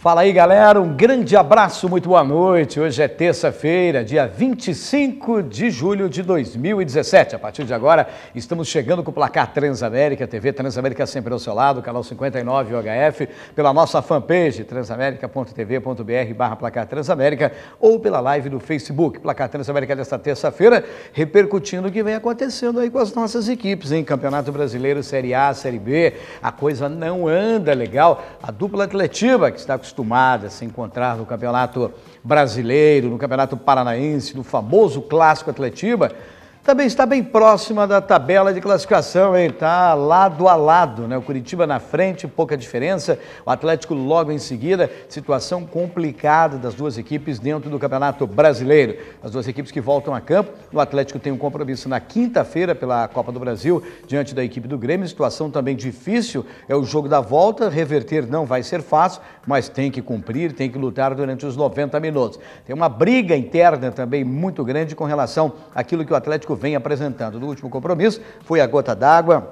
Fala aí, galera, um grande abraço, muito boa noite. Hoje é terça-feira, dia 25 de julho de 2017. A partir de agora, estamos chegando com o placar Transamérica, TV Transamérica sempre ao seu lado, canal 59 UHF, pela nossa fanpage transamerica.tv.br/placar Transamérica ou pela live do Facebook. Placar Transamérica desta terça-feira, repercutindo o que vem acontecendo aí com as nossas equipes, hein? Campeonato Brasileiro, Série A, Série B, a coisa não anda legal. A dupla Atletiba, que está acostumada a se encontrar no Campeonato Brasileiro, no Campeonato Paranaense, no famoso Clássico Atletiba, também está bem próxima da tabela de classificação, hein? Está lado a lado, né? O Curitiba na frente, pouca diferença, o Atlético logo em seguida, situação complicada das duas equipes dentro do Campeonato Brasileiro. As duas equipes que voltam a campo, o Atlético tem um compromisso na quinta-feira pela Copa do Brasil, diante da equipe do Grêmio, situação também difícil, é o jogo da volta, reverter não vai ser fácil, mas tem que cumprir, tem que lutar durante os 90 minutos. Tem uma briga interna também muito grande com relação àquilo que o Atlético vem apresentando. No último compromisso foi a gota d'água,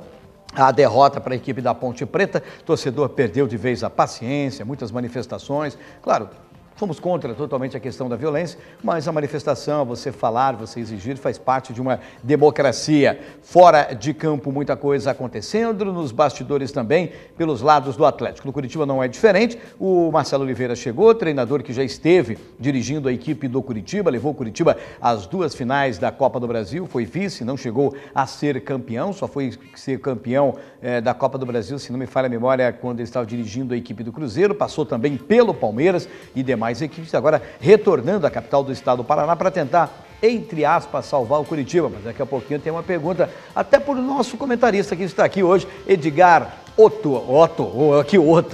a derrota para a equipe da Ponte Preta, o torcedor perdeu de vez a paciência, muitas manifestações, claro, fomos contra totalmente a questão da violência, mas a manifestação, você falar, você exigir, faz parte de uma democracia. Fora de campo, muita coisa acontecendo, nos bastidores também, pelos lados do Atlético. No Curitiba não é diferente, o Marcelo Oliveira chegou, treinador que já esteve dirigindo a equipe do Curitiba, levou o Curitiba às duas finais da Copa do Brasil, foi vice, não chegou a ser campeão, só foi ser campeão da Copa do Brasil, se não me falha a memória, quando ele estava dirigindo a equipe do Cruzeiro, passou também pelo Palmeiras e demais equipes, agora retornando à capital do estado do Paraná para tentar, entre aspas, salvar o Curitiba. Mas daqui a pouquinho tem uma pergunta, até por nosso comentarista que está aqui hoje, Edgar Otto,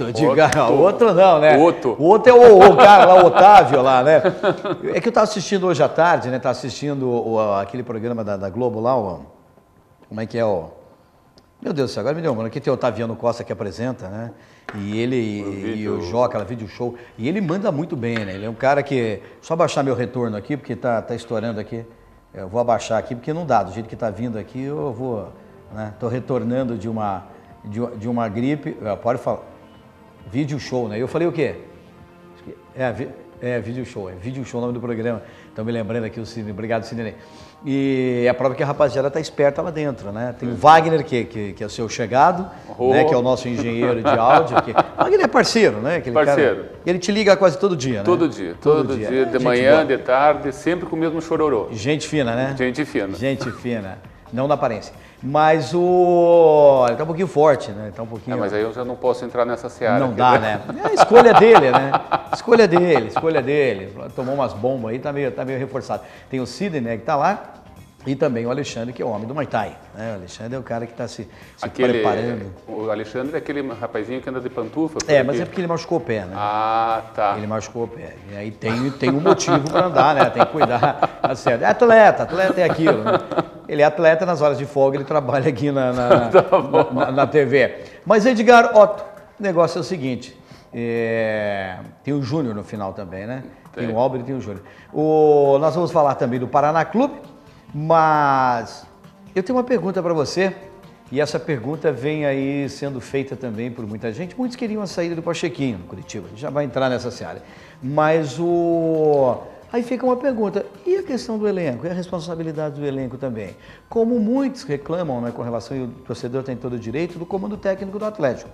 Edgar, Otto não, né? O outro é o cara lá, o Otávio lá, né? É que eu estava assistindo hoje à tarde, né? Estava assistindo aquele programa da Globo lá, como é que é Meu Deus do céu, agora me deu uma. Aqui tem o Otaviano Costa que apresenta, né? E ele e o Jó, aquela vídeo show. E ele manda muito bem, né? Ele é um cara que... Só abaixar meu retorno aqui, porque tá estourando aqui. Eu vou abaixar aqui, porque não dá. Do jeito que tá vindo aqui, eu vou... Né? Tô retornando de uma gripe. Pode falar. Vídeo show, né? Eu falei o quê? Vídeo show. É vídeo show o nome do programa. Estão me lembrando aqui o Sidney. Obrigado, Sidney. E é a prova que a rapaziada está esperta lá dentro, né? Tem o Wagner, que é o seu chegado, né? Que é o nosso engenheiro de áudio. Wagner é parceiro, né? Aquele parceiro. Cara, ele te liga quase todo dia, né? Todo dia, de manhã, de tarde, sempre com o mesmo chororô. Gente fina, né? Gente fina. Gente fina, não na aparência. Mas ele tá um pouquinho forte, né? Tá um pouquinho... mas aí eu já não posso entrar nessa seara. Não dá, né? É a escolha dele, né? Escolha dele. Tomou umas bombas aí, tá meio reforçado. Tem o Sidney, né, que tá lá, e também o Alexandre, que é o homem do Muay Thai. Né? O Alexandre é o cara que está se preparando. O Alexandre é aquele rapazinho que anda de pantufa? Mas é porque ele machucou o pé, né? Ah, tá. Ele machucou o pé. E aí tem um motivo para andar, né? Tem que cuidar. Tá certo. É atleta é aquilo, né? Ele é atleta, nas horas de folga ele trabalha aqui na TV. Mas Edgar Otto, o negócio é o seguinte, tem o Júnior no final também, né? Tem o Álvaro e tem o Júnior. Nós vamos falar também do Paraná Clube, mas eu tenho uma pergunta para você, e essa pergunta vem aí sendo feita também por muita gente. Muitos queriam a saída do Pachequinho no Curitiba, a gente já vai entrar nessa seara. Mas aí fica uma pergunta, e a questão do elenco? E a responsabilidade do elenco também? Como muitos reclamam, né, com relação, e o torcedor tem todo o direito, do comando técnico do Atlético.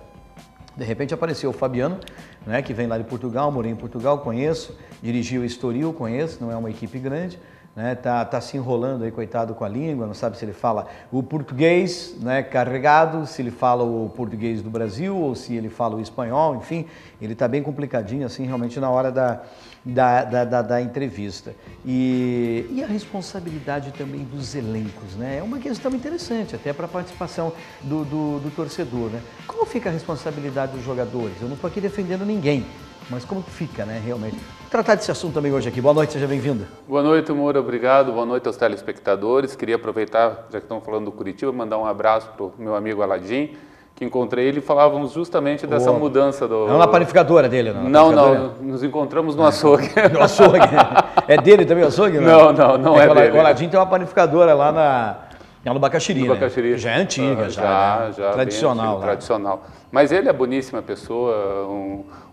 De repente apareceu o Fabiano, né, que vem lá de Portugal, morei em Portugal, conheço, dirigiu o Estoril, conheço, não é uma equipe grande, né, tá se enrolando aí, coitado, com a língua, não sabe se ele fala o português, né, carregado, se ele fala o português do Brasil ou se ele fala o espanhol, enfim, ele tá bem complicadinho assim, realmente na hora da entrevista. E a responsabilidade também dos elencos, né, é uma questão interessante, até para a participação do torcedor, né. Como fica a responsabilidade dos jogadores? Eu não estou aqui defendendo ninguém, mas como fica, né, realmente? Vou tratar desse assunto também hoje aqui. Boa noite, seja bem-vindo. Boa noite, Moura, obrigado. Boa noite aos telespectadores. Queria aproveitar, já que estamos falando do Curitiba, mandar um abraço para o meu amigo Aladim, que encontrei ele e falávamos justamente dessa mudança do... Não na panificadora dele, não? Não, nos encontramos no açougue. No açougue? É dele também o açougue? Não é dele. O Aladim tem uma panificadora lá É no Bacaxiri, no Bacaxiri. Né? Já é antiga, já tradicional. Antigo, tradicional. Mas ele é boníssima pessoa,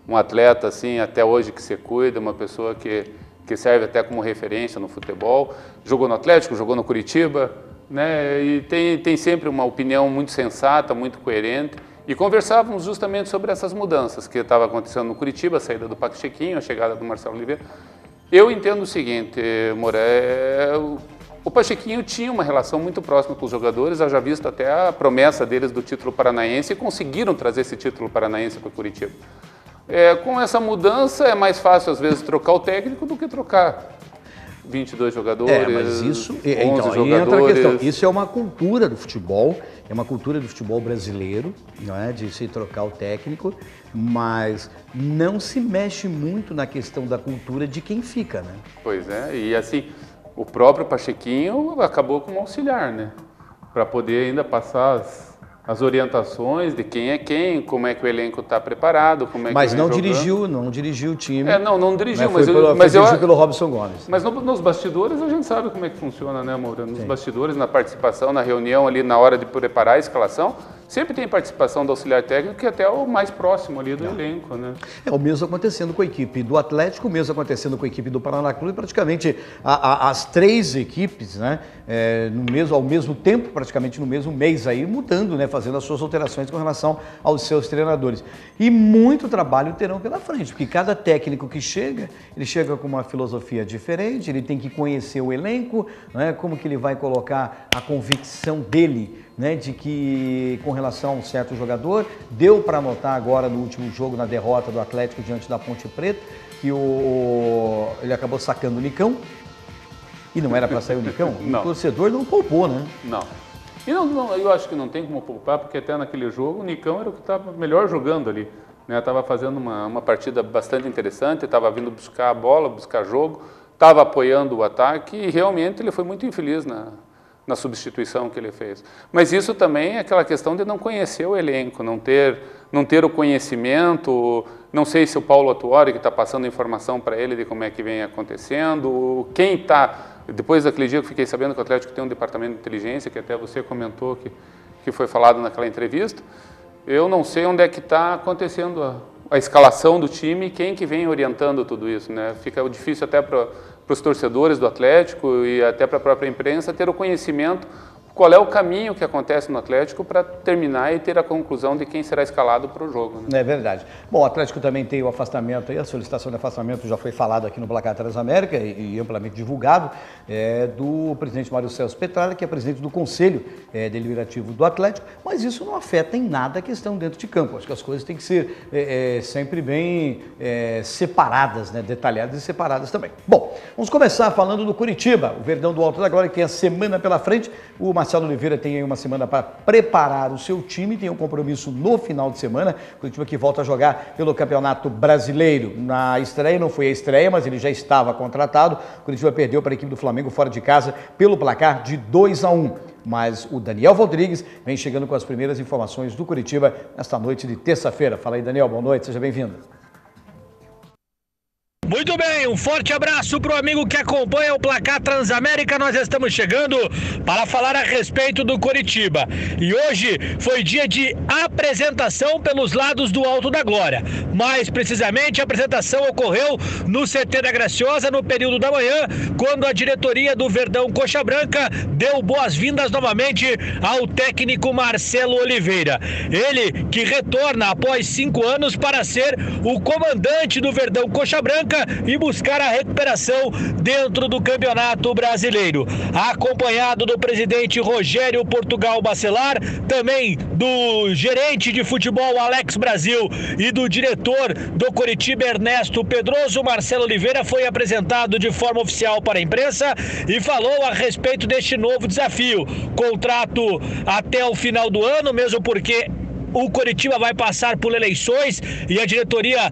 um atleta assim, até hoje que se cuida, uma pessoa que serve até como referência no futebol. Jogou no Atlético, jogou no Curitiba, né? E tem sempre uma opinião muito sensata, muito coerente. E conversávamos justamente sobre essas mudanças que estavam acontecendo no Curitiba, a saída do Pachequinho, a chegada do Marcelo Oliveira. Eu entendo o seguinte, Moré, o Pachequinho tinha uma relação muito próxima com os jogadores, haja visto até a promessa deles do título paranaense e conseguiram trazer esse título paranaense para o Curitiba. Com essa mudança é mais fácil às vezes trocar o técnico do que trocar 22 jogadores, mas isso, 11 então, jogadores. Entra a questão. Isso é uma cultura do futebol, é uma cultura do futebol brasileiro, não é, de se trocar o técnico, mas não se mexe muito na questão da cultura de quem fica, né? Pois é, e assim, o próprio Pachequinho acabou como auxiliar, né? Para poder ainda passar as orientações de quem é quem, como é que o elenco está preparado, como é que mas vem não jogando. não dirigiu o time. Não dirigiu, mas dirigiu pelo Robson Gomes. Mas nos bastidores a gente sabe como é que funciona, né, Moura? Nos bastidores, na participação, na reunião ali na hora de preparar a escalação, sempre tem participação do auxiliar técnico, que é até o mais próximo ali do elenco, né? O mesmo acontecendo com a equipe do Atlético, o mesmo acontecendo com a equipe do Paraná Clube, praticamente as três equipes, né, ao mesmo tempo, praticamente no mesmo mês aí, mudando, né, fazendo as suas alterações com relação aos seus treinadores. E muito trabalho terão pela frente, porque cada técnico que chega, ele chega com uma filosofia diferente, ele tem que conhecer o elenco, né, como que ele vai colocar a convicção dele, né, de que com relação a um certo jogador, deu para notar agora no último jogo, na derrota do Atlético diante da Ponte Preta, que ele acabou sacando o Nicão, e não era para sair o Nicão, o torcedor não poupou, né? Não. E eu acho que não tem como poupar, porque até naquele jogo o Nicão era o que estava melhor jogando ali. Estava fazendo uma partida bastante interessante, estava vindo buscar a bola, buscar jogo, estava apoiando o ataque e realmente ele foi muito infeliz na substituição que ele fez. Mas isso também é aquela questão de não conhecer o elenco, não ter o conhecimento, não sei se o Paulo Atuori que está passando informação para ele de como é que vem acontecendo, quem está... Depois daquele dia que eu fiquei sabendo que o Atlético tem um departamento de inteligência, que até você comentou que foi falado naquela entrevista, eu não sei onde é que está acontecendo a escalação do time e quem que vem orientando tudo isso, né? Fica difícil até para os torcedores do Atlético e até para a própria imprensa ter o conhecimento qual é o caminho que acontece no Atlético para terminar e ter a conclusão de quem será escalado para o jogo. Né? É verdade. Bom, o Atlético também tem o afastamento, a solicitação de afastamento já foi falado aqui no Placar Transamérica e amplamente divulgado, do presidente Mário Celso Petralha, que é presidente do Conselho Deliberativo do Atlético, mas isso não afeta em nada a questão dentro de campo. Acho que as coisas têm que ser sempre bem separadas, né? Detalhadas e separadas também. Bom, vamos começar falando do Curitiba, o Verdão do Alto da Glória, que tem a semana pela frente. O Marcelo Oliveira tem aí uma semana para preparar o seu time, tem um compromisso no final de semana. Curitiba que volta a jogar pelo Campeonato Brasileiro. Na estreia, não foi a estreia, mas ele já estava contratado. Curitiba perdeu para a equipe do Flamengo fora de casa pelo placar de 2-1. Mas o Daniel Rodrigues vem chegando com as primeiras informações do Curitiba nesta noite de terça-feira. Fala aí, Daniel, boa noite, seja bem-vindo. Muito bem, um forte abraço para o amigo que acompanha o Placar Transamérica. Nós estamos chegando para falar a respeito do Coritiba. E hoje foi dia de apresentação pelos lados do Alto da Glória. Mais precisamente, a apresentação ocorreu no CT da Graciosa no período da manhã, quando a diretoria do Verdão Coxa Branca deu boas-vindas novamente ao técnico Marcelo Oliveira. Ele que retorna após 5 anos para ser o comandante do Verdão Coxa Branca e buscar a recuperação dentro do Campeonato Brasileiro. Acompanhado do presidente Rogério Portugal Bacelar, também do gerente de futebol Alex Brasil e do diretor do Coritiba Ernesto Pedroso, Marcelo Oliveira foi apresentado de forma oficial para a imprensa e falou a respeito deste novo desafio. Contrato até o final do ano, mesmo porque o Coritiba vai passar por eleições e a diretoria,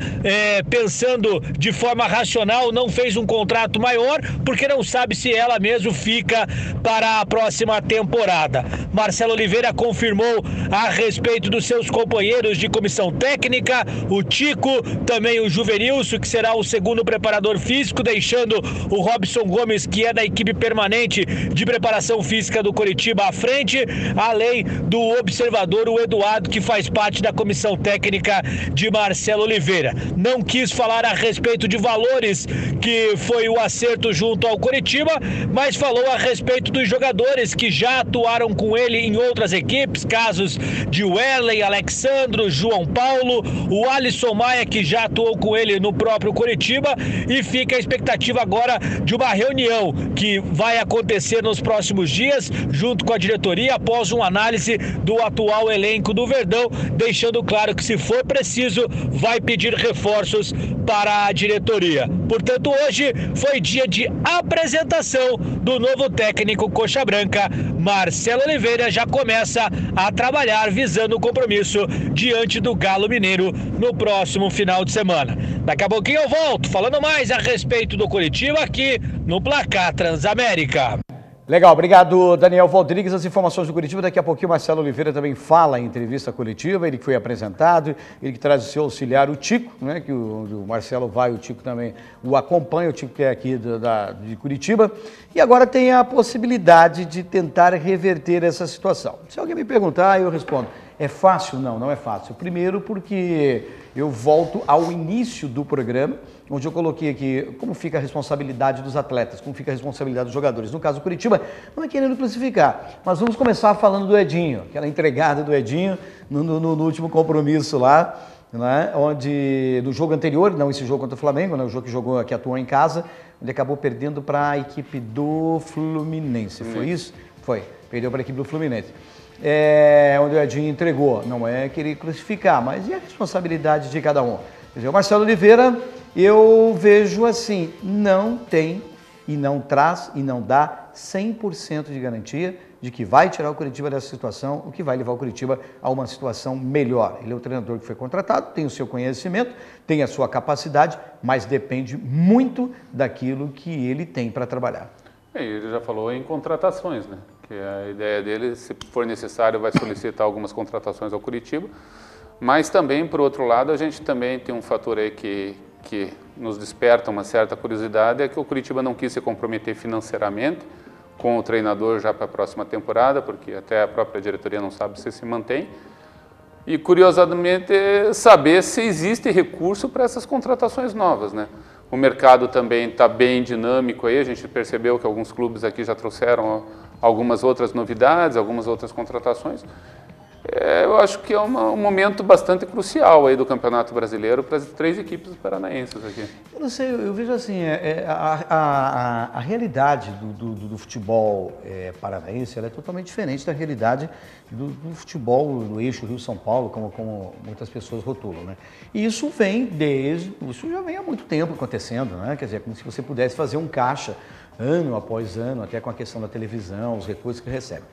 pensando de forma racional, não fez um contrato maior, porque não sabe se ela mesmo fica para a próxima temporada. Marcelo Oliveira confirmou a respeito dos seus companheiros de comissão técnica, o Tico, também o Juvenilson, que será o segundo preparador físico, deixando o Robson Gomes, que é da equipe permanente de preparação física do Coritiba, à frente, além do observador, o Eduardo, que faz parte da comissão técnica de Marcelo Oliveira. Não quis falar a respeito de valores, que foi o acerto junto ao Coritiba, mas falou a respeito dos jogadores que já atuaram com ele em outras equipes, casos de Werley, Alexandro, João Paulo, o Alisson Maia, que já atuou com ele no próprio Coritiba, e fica a expectativa agora de uma reunião que vai acontecer nos próximos dias, junto com a diretoria, após uma análise do atual elenco do Verdão, deixando claro que, se for preciso, vai pedir reforços para a diretoria. Portanto, hoje foi dia de apresentação do novo técnico Coxa Branca. Marcelo Oliveira já começa a trabalhar visando o compromisso diante do Galo Mineiro no próximo final de semana. Daqui a pouquinho eu volto falando mais a respeito do Coritiba aqui no Placar Transamérica. Legal, obrigado Daniel Rodrigues, as informações do Coritiba. Daqui a pouquinho o Marcelo Oliveira também fala em entrevista coletiva, ele que foi apresentado, ele que traz o seu auxiliar, o Tico, né, que o Marcelo vai, o Tico também o acompanha, o Tico que é aqui de Curitiba, e agora tem a possibilidade de tentar reverter essa situação. Se alguém me perguntar, eu respondo, é fácil? Não, não é fácil. Primeiro porque eu volto ao início do programa, onde eu coloquei aqui como fica a responsabilidade dos atletas, como fica a responsabilidade dos jogadores. No caso do Coritiba, não é querendo classificar, mas vamos começar falando do Edinho, aquela entregada do Edinho no último compromisso lá, né, onde no jogo anterior, não esse jogo contra o Flamengo, né, o jogo que atuou em casa, onde acabou perdendo para a equipe do Fluminense. Foi isso? Foi, perdeu para a equipe do Fluminense. Onde o Edinho entregou, não é querer classificar, mas e a responsabilidade de cada um? Quer dizer, o Marcelo Oliveira, eu vejo assim, não tem e não traz e não dá 100% de garantia de que vai tirar o Coritiba dessa situação, o que vai levar o Coritiba a uma situação melhor. Ele é o treinador que foi contratado, tem o seu conhecimento, tem a sua capacidade, mas depende muito daquilo que ele tem para trabalhar. Ele já falou em contratações, né? Que a ideia dele, se for necessário, vai solicitar algumas contratações ao Coritiba, mas também, por outro lado, a gente também tem um fator aí que nos desperta uma certa curiosidade, é que o Coritiba não quis se comprometer financeiramente com o treinador já para a próxima temporada, porque até a própria diretoria não sabe se mantém, e curiosamente saber se existe recurso para essas contratações novas, né? O mercado também está bem dinâmico aí, a gente percebeu que alguns clubes aqui já trouxeram algumas outras novidades, algumas outras contratações. Eu acho que é um momento bastante crucial aí do Campeonato Brasileiro para as 3 equipes paranaenses aqui. Eu não sei, eu vejo assim, a realidade do futebol paranaense ela é totalmente diferente da realidade do futebol no eixo Rio-São Paulo, como muitas pessoas rotulam, né? E isso já vem há muito tempo acontecendo, né? Quer dizer, como se você pudesse fazer um caixa ano após ano, até com a questão da televisão, os recursos que recebe.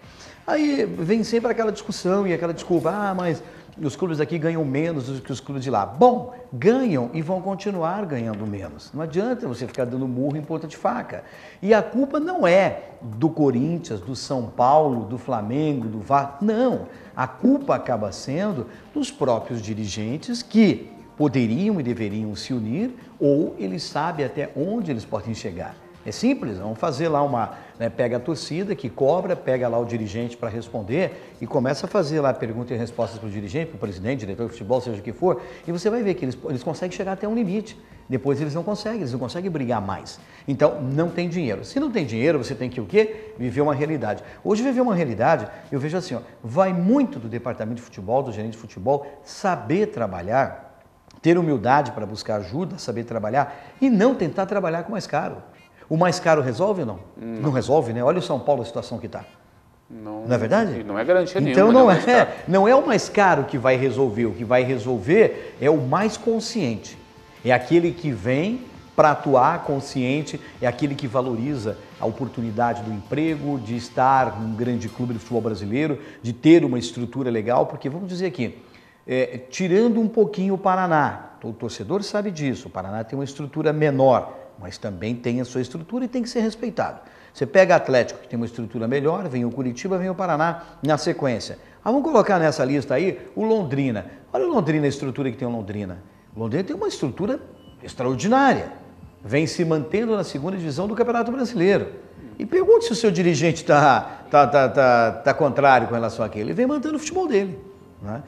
Aí vem sempre aquela discussão e aquela desculpa, mas os clubes aqui ganham menos do que os clubes de lá. Bom, ganham e vão continuar ganhando menos. Não adianta você ficar dando murro em ponta de faca. E a culpa não é do Corinthians, do São Paulo, do Flamengo, do Vasco. Não, a culpa acaba sendo dos próprios dirigentes que poderiam e deveriam se unir, ou eles sabem até onde eles podem chegar. É simples, vamos fazer lá pega a torcida que cobra, pega lá o dirigente para responder e começa a fazer lá perguntas e respostas para o dirigente, para o presidente, diretor de futebol, seja o que for, e você vai ver que eles conseguem chegar até um limite. Depois eles não conseguem brigar mais. Então, não tem dinheiro. Se não tem dinheiro, você tem que o quê? Viver uma realidade. Hoje, viver uma realidade, eu vejo assim, vai muito do departamento de futebol, do gerente de futebol, saber trabalhar, ter humildade para buscar ajuda, saber trabalhar e não tentar trabalhar com mais caro. O mais caro resolve ou não? Não resolve, né? Olha o São Paulo, a situação que está. Não é verdade? Não é garantia nenhuma. Então não é o mais caro que vai resolver. O que vai resolver é o mais consciente. É aquele que vem para atuar consciente, é aquele que valoriza a oportunidade do emprego, de estar num grande clube de futebol brasileiro, de ter uma estrutura legal, porque vamos dizer aqui, tirando um pouquinho o Paraná. O torcedor sabe disso, o Paraná tem uma estrutura menor, mas também tem a sua estrutura e tem que ser respeitado. Você pega Atlético, que tem uma estrutura melhor, vem o Curitiba, vem o Paraná na sequência. Vamos colocar nessa lista aí o Londrina. Olha o Londrina, a estrutura que tem o Londrina. O Londrina tem uma estrutura extraordinária. Vem se mantendo na segunda divisão do Campeonato Brasileiro. E pergunte se o seu dirigente tá contrário com relação àquilo. Ele vem mantendo o futebol dele, né?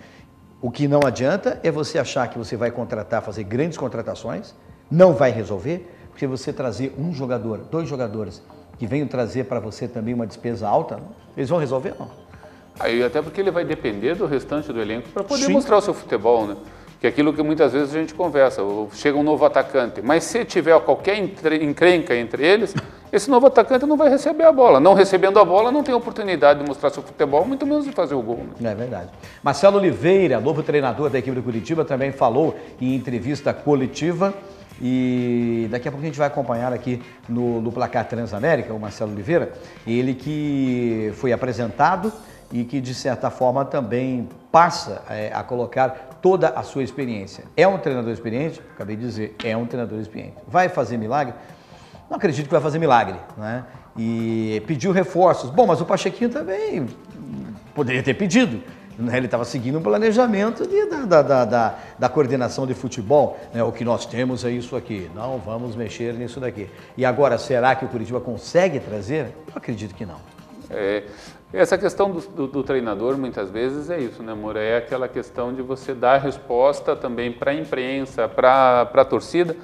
O que não adianta é você achar que você vai contratar, fazer grandes contratações, não vai resolver, porque você trazer um jogador, 2 jogadores, que venham trazer para você também uma despesa alta, eles vão resolver, não? Aí, até porque ele vai depender do restante do elenco para poder Sim. mostrar o seu futebol, né? Que é aquilo que muitas vezes a gente conversa, chega um novo atacante, mas se tiver qualquer encrenca entre eles, esse novo atacante não vai receber a bola. Não recebendo a bola, não tem oportunidade de mostrar seu futebol, muito menos de fazer o gol, né? É verdade. Marcelo Oliveira, novo treinador da equipe do Curitiba, também falou em entrevista coletiva e daqui a pouco a gente vai acompanhar aqui no Placar Transamérica, o Marcelo Oliveira, ele que foi apresentado e que, de certa forma, também passa a colocar toda a sua experiência. É um treinador experiente? Acabei de dizer, é um treinador experiente. Vai fazer milagre? Não acredito que vai fazer milagre, né? E pediu reforços. Bom, mas o Pachequinho também poderia ter pedido. Ele estava seguindo um planejamento da coordenação de futebol, né? O que nós temos é isso aqui, não vamos mexer nisso daqui. E agora, será que o Curitiba consegue trazer? Eu acredito que não. Essa questão do treinador, muitas vezes, é isso, né, amor? É aquela questão de você dar resposta também para a imprensa, para a torcida,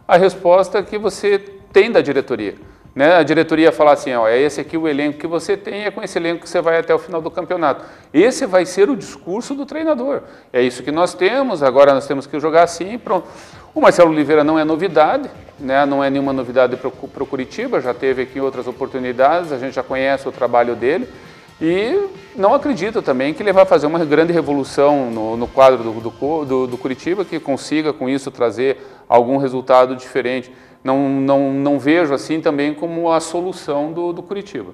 a resposta que você tem da diretoria. Né? A diretoria falar assim, ó, é esse aqui o elenco que você tem, é com esse elenco que você vai até o final do campeonato. Esse vai ser o discurso do treinador. É isso que nós temos, agora nós temos que jogar assim, pronto. O Marcelo Oliveira não é novidade, né? Não é nenhuma novidade para o Curitiba, já teve aqui outras oportunidades, a gente já conhece o trabalho dele. E não acredito também que ele vai fazer uma grande revolução no quadro do Curitiba, que consiga com isso trazer algum resultado diferente. Não vejo assim também como a solução do Curitiba.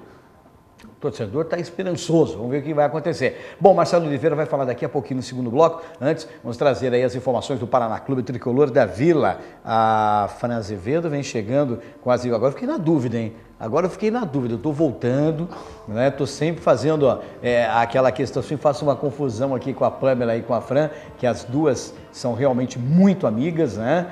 O torcedor está esperançoso, vamos ver o que vai acontecer. Bom, Marcelo Oliveira vai falar daqui a pouquinho no segundo bloco. Antes, vamos trazer aí as informações do Paraná Clube Tricolor da Vila. A Fran Azevedo vem chegando quase... Agora eu fiquei na dúvida, hein? Agora eu fiquei na dúvida, eu estou voltando, né? Estou sempre fazendo aquela questão, sempre faço uma confusão aqui com a Pamela e com a Fran, que as duas são realmente muito amigas, né?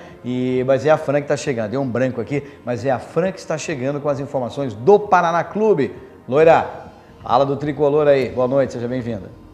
Mas é a Fran que está chegando, deu um branco aqui, mas é a Fran que está chegando com as informações do Paraná Clube. Loira, fala do Tricolor aí, boa noite, seja bem-vinda.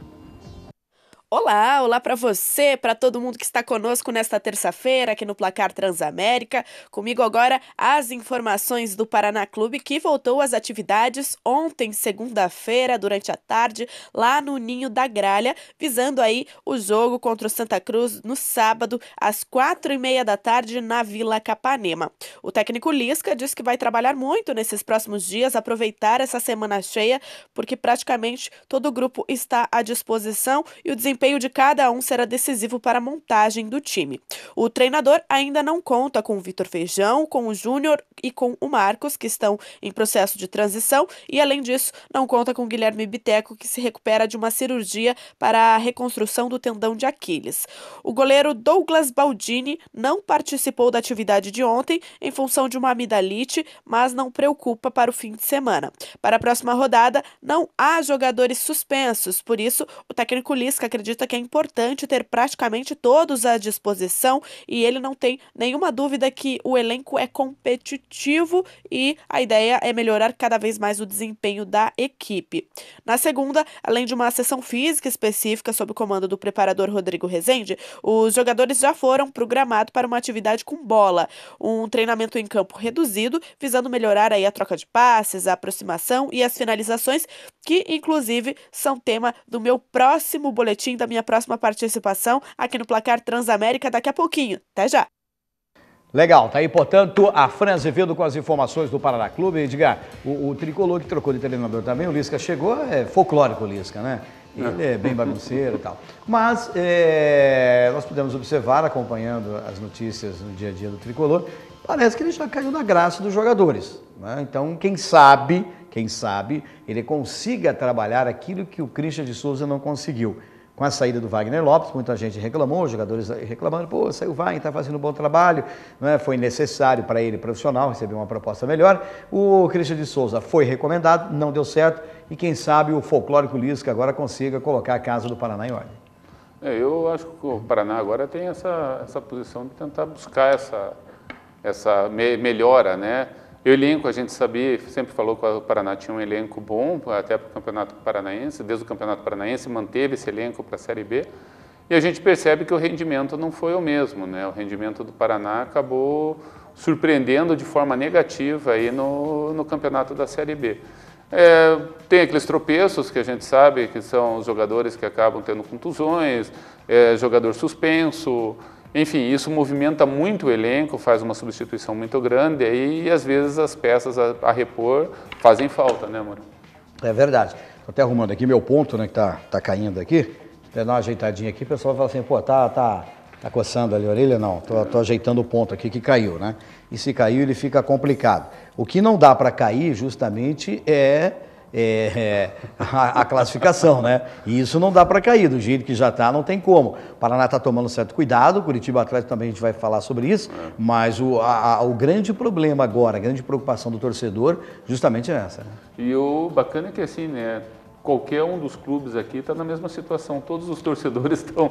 Olá, olá para você, para todo mundo que está conosco nesta terça-feira aqui no Placar Transamérica. Comigo agora as informações do Paraná Clube, que voltou às atividades ontem, segunda-feira, durante a tarde, lá no Ninho da Gralha, visando aí o jogo contra o Santa Cruz no sábado, às 4h30 da tarde, na Vila Capanema. O técnico Lisca diz que vai trabalhar muito nesses próximos dias, aproveitar essa semana cheia, porque praticamente todo o grupo está à disposição e o desempenho de cada um será decisivo para a montagem do time. O treinador ainda não conta com o Vitor Feijão, com o Júnior e com o Marcos, que estão em processo de transição, e além disso, não conta com o Guilherme Biteco, que se recupera de uma cirurgia para a reconstrução do tendão de Aquiles. O goleiro Douglas Baldini não participou da atividade de ontem em função de uma amidalite, mas não preocupa para o fim de semana. Para a próxima rodada, não há jogadores suspensos, por isso, o técnico Lisca acredita que é importante ter praticamente todos à disposição e ele não tem nenhuma dúvida que o elenco é competitivo e a ideia é melhorar cada vez mais o desempenho da equipe. Na segunda, além de uma sessão física específica sob o comando do preparador Rodrigo Rezende, os jogadores já foram programados para uma atividade com bola, um treinamento em campo reduzido, visando melhorar aí a troca de passes, a aproximação e as finalizações, que inclusive são tema do meu próximo boletim, da minha próxima participação aqui no Placar Transamérica daqui a pouquinho. Até já! Legal, tá aí, portanto, a Fran Azevedo com as informações do Paraná Clube. Edgar, o Tricolor que trocou de treinador também, o Lisca chegou, é folclórico o Lisca, né? Ele é bem bagunceiro e tal. Mas nós pudemos observar, acompanhando as notícias no dia a dia do Tricolor, parece que ele já caiu na graça dos jogadores, né? Então, quem sabe, ele consiga trabalhar aquilo que o Christian de Souza não conseguiu. com a saída do Wagner Lopes, muita gente reclamou, os jogadores reclamando, pô, saiu o Wagner, está fazendo um bom trabalho, né? Foi necessário para ele, profissional, receber uma proposta melhor. O Christian de Souza foi recomendado, não deu certo, e quem sabe o folclórico Lisca agora consiga colocar a casa do Paraná em ordem. Eu acho que o Paraná agora tem essa posição de tentar buscar essa melhora, né? O elenco, a gente sabia, sempre falou que o Paraná tinha um elenco bom, até para o Campeonato Paranaense, desde o Campeonato Paranaense manteve esse elenco para a Série B, e a gente percebe que o rendimento não foi o mesmo, né? O rendimento do Paraná acabou surpreendendo de forma negativa aí no Campeonato da Série B. Tem aqueles tropeços que a gente sabe que são os jogadores que acabam tendo contusões, jogador suspenso, enfim, isso movimenta muito o elenco, faz uma substituição muito grande aí, e às vezes as peças a repor fazem falta, né, amor? É verdade. Estou até arrumando aqui meu ponto, né, que tá caindo aqui. Vou dar uma ajeitadinha aqui, o pessoal fala assim, pô, tá coçando ali a orelha? Não, tô ajeitando o ponto aqui que caiu, né? E se caiu, ele fica complicado. O que não dá para cair, justamente, a classificação, né? E isso não dá para cair, do jeito que já está, não tem como. O Paraná está tomando certo cuidado, o Curitiba Atlético também a gente vai falar sobre isso, mas o grande problema agora, a grande preocupação do torcedor, justamente é essa. Né? E o bacana é que assim, né? Qualquer um dos clubes aqui está na mesma situação, todos os torcedores estão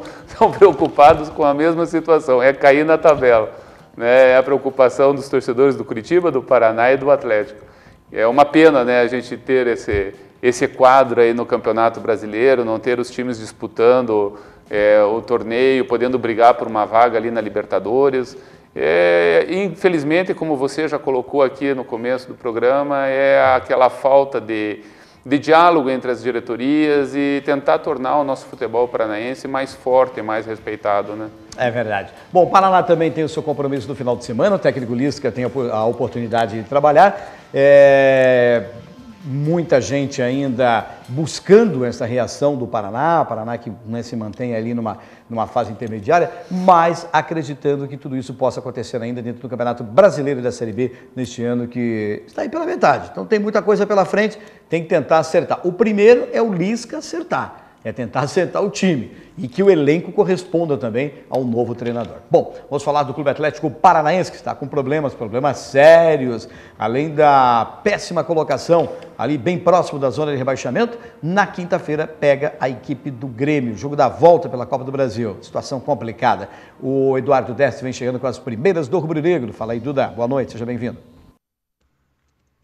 preocupados com a mesma situação, é cair na tabela. Né? É a preocupação dos torcedores do Curitiba, do Paraná e do Atlético. É uma pena, né, a gente ter esse quadro aí no Campeonato Brasileiro, não ter os times disputando o torneio, podendo brigar por uma vaga ali na Libertadores. Infelizmente, como você já colocou aqui no começo do programa, é aquela falta de diálogo entre as diretorias e tentar tornar o nosso futebol paranaense mais forte e mais respeitado, né? É verdade. Bom, o Paraná também tem o seu compromisso no final de semana, o técnico Lisca tem a oportunidade de trabalhar. Muita gente ainda buscando essa reação do Paraná, o Paraná que, né, se mantém ali numa fase intermediária, mas acreditando que tudo isso possa acontecer ainda dentro do Campeonato Brasileiro da Série B neste ano que está aí pela metade. Então tem muita coisa pela frente, tem que tentar acertar. O primeiro é o Lisca acertar. É tentar acertar o time e que o elenco corresponda também ao novo treinador. Bom, vamos falar do Clube Atlético Paranaense, que está com problemas sérios, além da péssima colocação ali bem próximo da zona de rebaixamento. Na quinta-feira pega a equipe do Grêmio, jogo da volta pela Copa do Brasil, situação complicada. O Eduardo Deste vem chegando com as primeiras do Rubro Negro. Fala aí, Duda, boa noite, seja bem-vindo.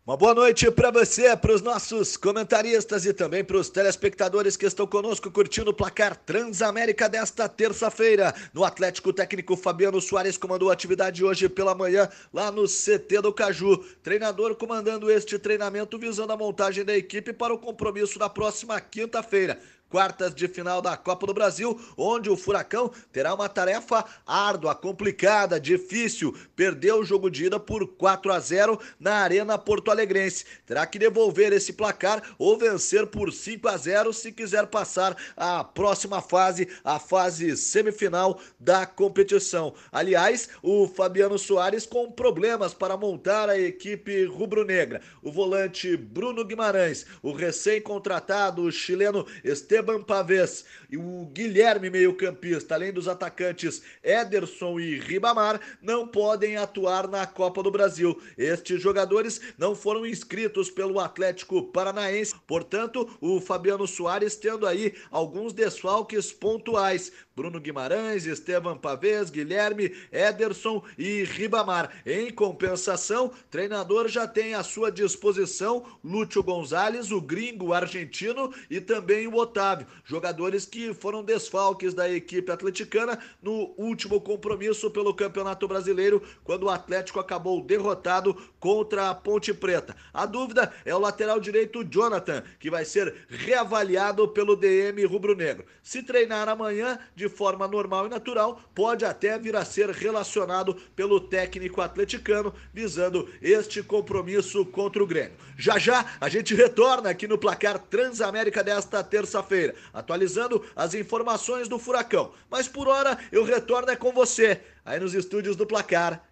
Uma boa noite para você, para os nossos comentaristas e também para os telespectadores que estão conosco curtindo o placar Transamérica desta terça-feira. No Atlético, o técnico Fabiano Soares comandou a atividade hoje pela manhã lá no CT do Caju. Treinador comandando este treinamento visando a montagem da equipe para o compromisso da próxima quinta-feira. Quartas de final da Copa do Brasil, onde o Furacão terá uma tarefa árdua, complicada, difícil. Perdeu o jogo de ida por 4-0 na Arena Porto Alegrense. Terá que devolver esse placar ou vencer por 5-0 se quiser passar a próxima fase, a fase semifinal da competição. Aliás, o Fabiano Soares com problemas para montar a equipe rubro-negra. O volante Bruno Guimarães, o recém-contratado chileno Esteban Pavés e o Guilherme, meio-campista, além dos atacantes Ederson e Ribamar, não podem atuar na Copa do Brasil. Estes jogadores não foram inscritos pelo Atlético Paranaense, portanto, o Fabiano Soares tendo aí alguns desfalques pontuais. Bruno Guimarães, Esteban Pavés, Guilherme, Ederson e Ribamar. Em compensação, o treinador já tem à sua disposição Lúcio Gonzalez, o gringo argentino, e também o Otávio, jogadores que foram desfalques da equipe atleticana no último compromisso pelo Campeonato Brasileiro, quando o Atlético acabou derrotado contra a Ponte Preta. A dúvida é o lateral direito Jonathan, que vai ser reavaliado pelo DM rubro-negro. Se treinar amanhã de forma normal e natural, pode até vir a ser relacionado pelo técnico atleticano, visando este compromisso contra o Grêmio. Já já a gente retorna aqui no placar Transamérica desta terça-feira, atualizando as informações do Furacão. Mas por hora eu retorno com você, aí nos estúdios do placar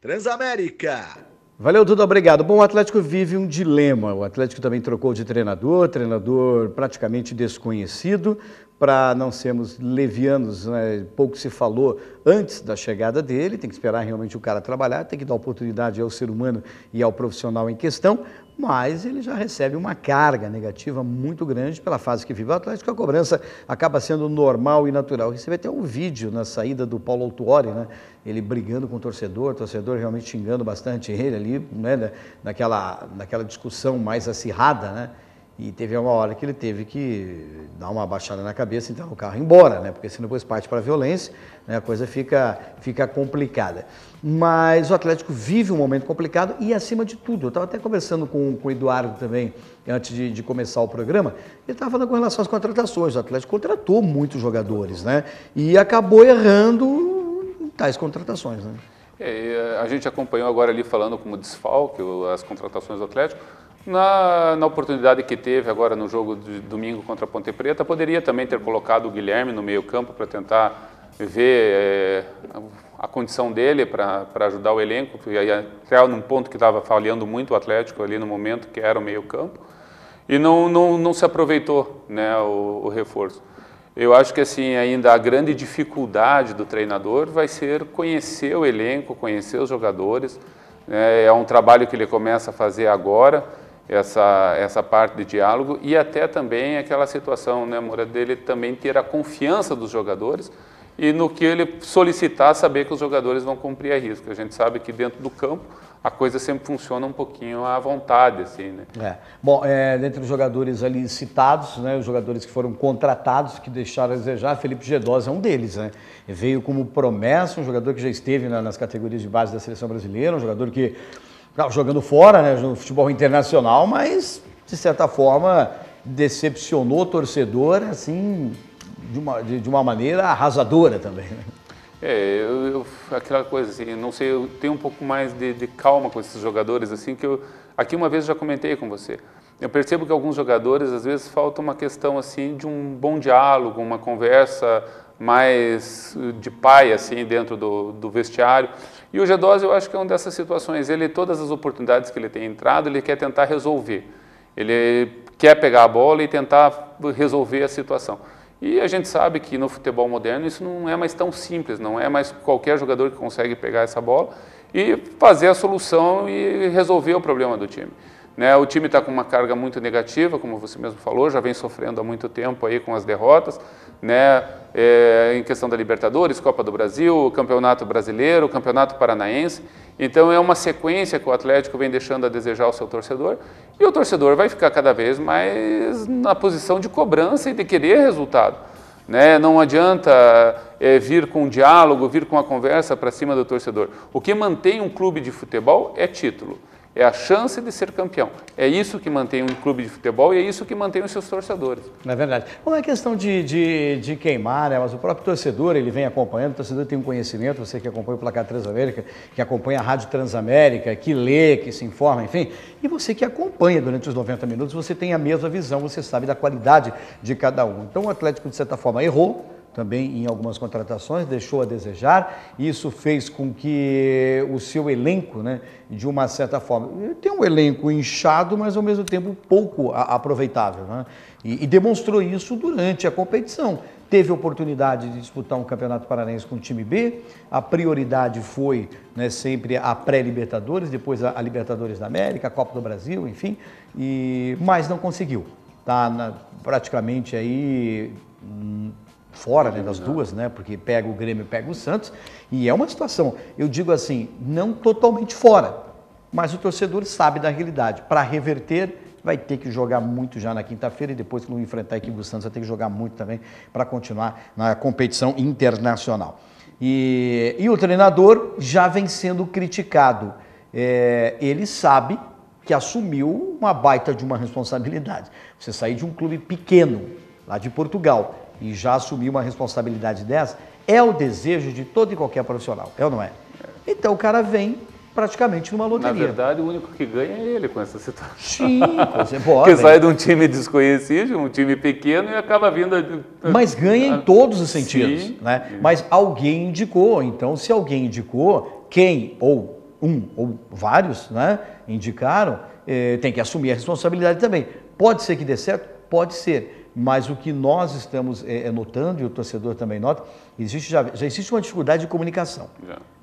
Transamérica. Valeu, Duda, obrigado. Bom, o Atlético vive um dilema. O Atlético também trocou de treinador praticamente desconhecido. Para não sermos levianos, né? Pouco se falou antes da chegada dele, tem que esperar realmente o cara trabalhar, tem que dar oportunidade ao ser humano e ao profissional em questão, mas ele já recebe uma carga negativa muito grande pela fase que vive o Atlético. A cobrança acaba sendo normal e natural. Você vê até um vídeo na saída do Paulo Autuori, né? Ele brigando com o torcedor realmente xingando bastante ele ali, né? naquela discussão mais acirrada, né? E teve uma hora que ele teve que dar uma baixada na cabeça, entrar no carro e ir embora, né? Porque senão depois parte para a violência, né? A coisa fica complicada. Mas o Atlético vive um momento complicado e, acima de tudo, eu estava até conversando com o Eduardo também, antes de começar o programa, ele estava falando com relação às contratações. O Atlético contratou muitos jogadores, né? E acabou errando em tais contratações, né? A gente acompanhou agora ali falando como desfalque as contratações do Atlético. Na oportunidade que teve agora no jogo de domingo contra a Ponte Preta, poderia também ter colocado o Guilherme no meio campo para tentar ver a condição dele para ajudar o elenco, e aí até num ponto que estava falhando muito o Atlético ali no momento, que era o meio campo, e não se aproveitou, né, o reforço. Eu acho que assim, ainda a grande dificuldade do treinador vai ser conhecer o elenco, conhecer os jogadores, né, é um trabalho que ele começa a fazer agora, essa parte de diálogo, e até também aquela situação, né, Moura, dele também ter a confiança dos jogadores e no que ele solicitar, saber que os jogadores vão cumprir a risco. A gente sabe que dentro do campo a coisa sempre funciona um pouquinho à vontade, assim, né? Bom, dentre os jogadores ali citados, né, os jogadores que foram contratados, que deixaram a desejar, Felipe Gedós é um deles, né? Veio como promessa, um jogador que já esteve nas categorias de base da seleção brasileira, um jogador que jogando fora, né, no futebol internacional, mas, de certa forma, decepcionou o torcedor, assim, de uma maneira arrasadora também, né? Aquela coisa assim, não sei, eu tenho um pouco mais de calma com esses jogadores, assim, que aqui uma vez já comentei com você. Eu percebo que alguns jogadores, às vezes, falta uma questão, assim, de um bom diálogo, uma conversa mais de pai, assim, dentro do vestiário. E o Gedós, eu acho que é uma dessas situações. Todas as oportunidades que ele tem entrado, ele quer tentar resolver. Ele quer pegar a bola e tentar resolver a situação. E a gente sabe que no futebol moderno isso não é mais tão simples, não é mais qualquer jogador que consegue pegar essa bola e fazer a solução e resolver o problema do time. Né, o time está com uma carga muito negativa, como você mesmo falou, já vem sofrendo há muito tempo aí com as derrotas, né, em questão da Libertadores, Copa do Brasil, Campeonato Brasileiro, Campeonato Paranaense. Então é uma sequência que o Atlético vem deixando a desejar ao seu torcedor, e o torcedor vai ficar cada vez mais na posição de cobrança e de querer resultado. Né? Não adianta vir com um diálogo, vir com a conversa para cima do torcedor. O que mantém um clube de futebol é título. É a chance de ser campeão. É isso que mantém um clube de futebol e é isso que mantém os seus torcedores. É verdade. Não é questão de queimar, né? Mas o próprio torcedor, ele vem acompanhando, o torcedor tem um conhecimento, você que acompanha o Placar Transamérica, que acompanha a Rádio Transamérica, que lê, que se informa, enfim, e você que acompanha durante os 90 minutos, você tem a mesma visão, você sabe da qualidade de cada um. Então o Atlético, de certa forma, errou também em algumas contratações, deixou a desejar. Isso fez com que o seu elenco, né, de uma certa forma, tem um elenco inchado, mas ao mesmo tempo pouco aproveitável, né? E demonstrou isso durante a competição. Teve oportunidade de disputar um Campeonato Paranaense com o time B, a prioridade foi, né, sempre a pré-Libertadores, depois a Libertadores da América, a Copa do Brasil, enfim, mas não conseguiu. Está praticamente aí fora, né, das duas, né, porque pega o Grêmio e pega o Santos, e é uma situação, eu digo assim, não totalmente fora, mas o torcedor sabe da realidade. Para reverter, vai ter que jogar muito já na quinta-feira, e depois que não enfrentar a equipe do Santos, vai ter que jogar muito também para continuar na competição internacional. E o treinador já vem sendo criticado. Ele sabe que assumiu uma baita de uma responsabilidade. Você sair de um clube pequeno, lá de Portugal, e já assumir uma responsabilidade dessa, é o desejo de todo e qualquer profissional, é ou não é? Então o cara vem praticamente numa loteria. Na verdade, o único que ganha é ele com essa situação. Sim, você pode. Porque sai de um time desconhecido, um time pequeno, e acaba vindo... Mas ganha em todos os sentidos, sim, né? Sim. Mas alguém indicou, então se alguém indicou, quem ou um ou vários, né, indicaram, tem que assumir a responsabilidade também. Pode ser que dê certo? Pode ser. Mas o que nós estamos notando, e o torcedor também nota, já existe uma dificuldade de comunicação.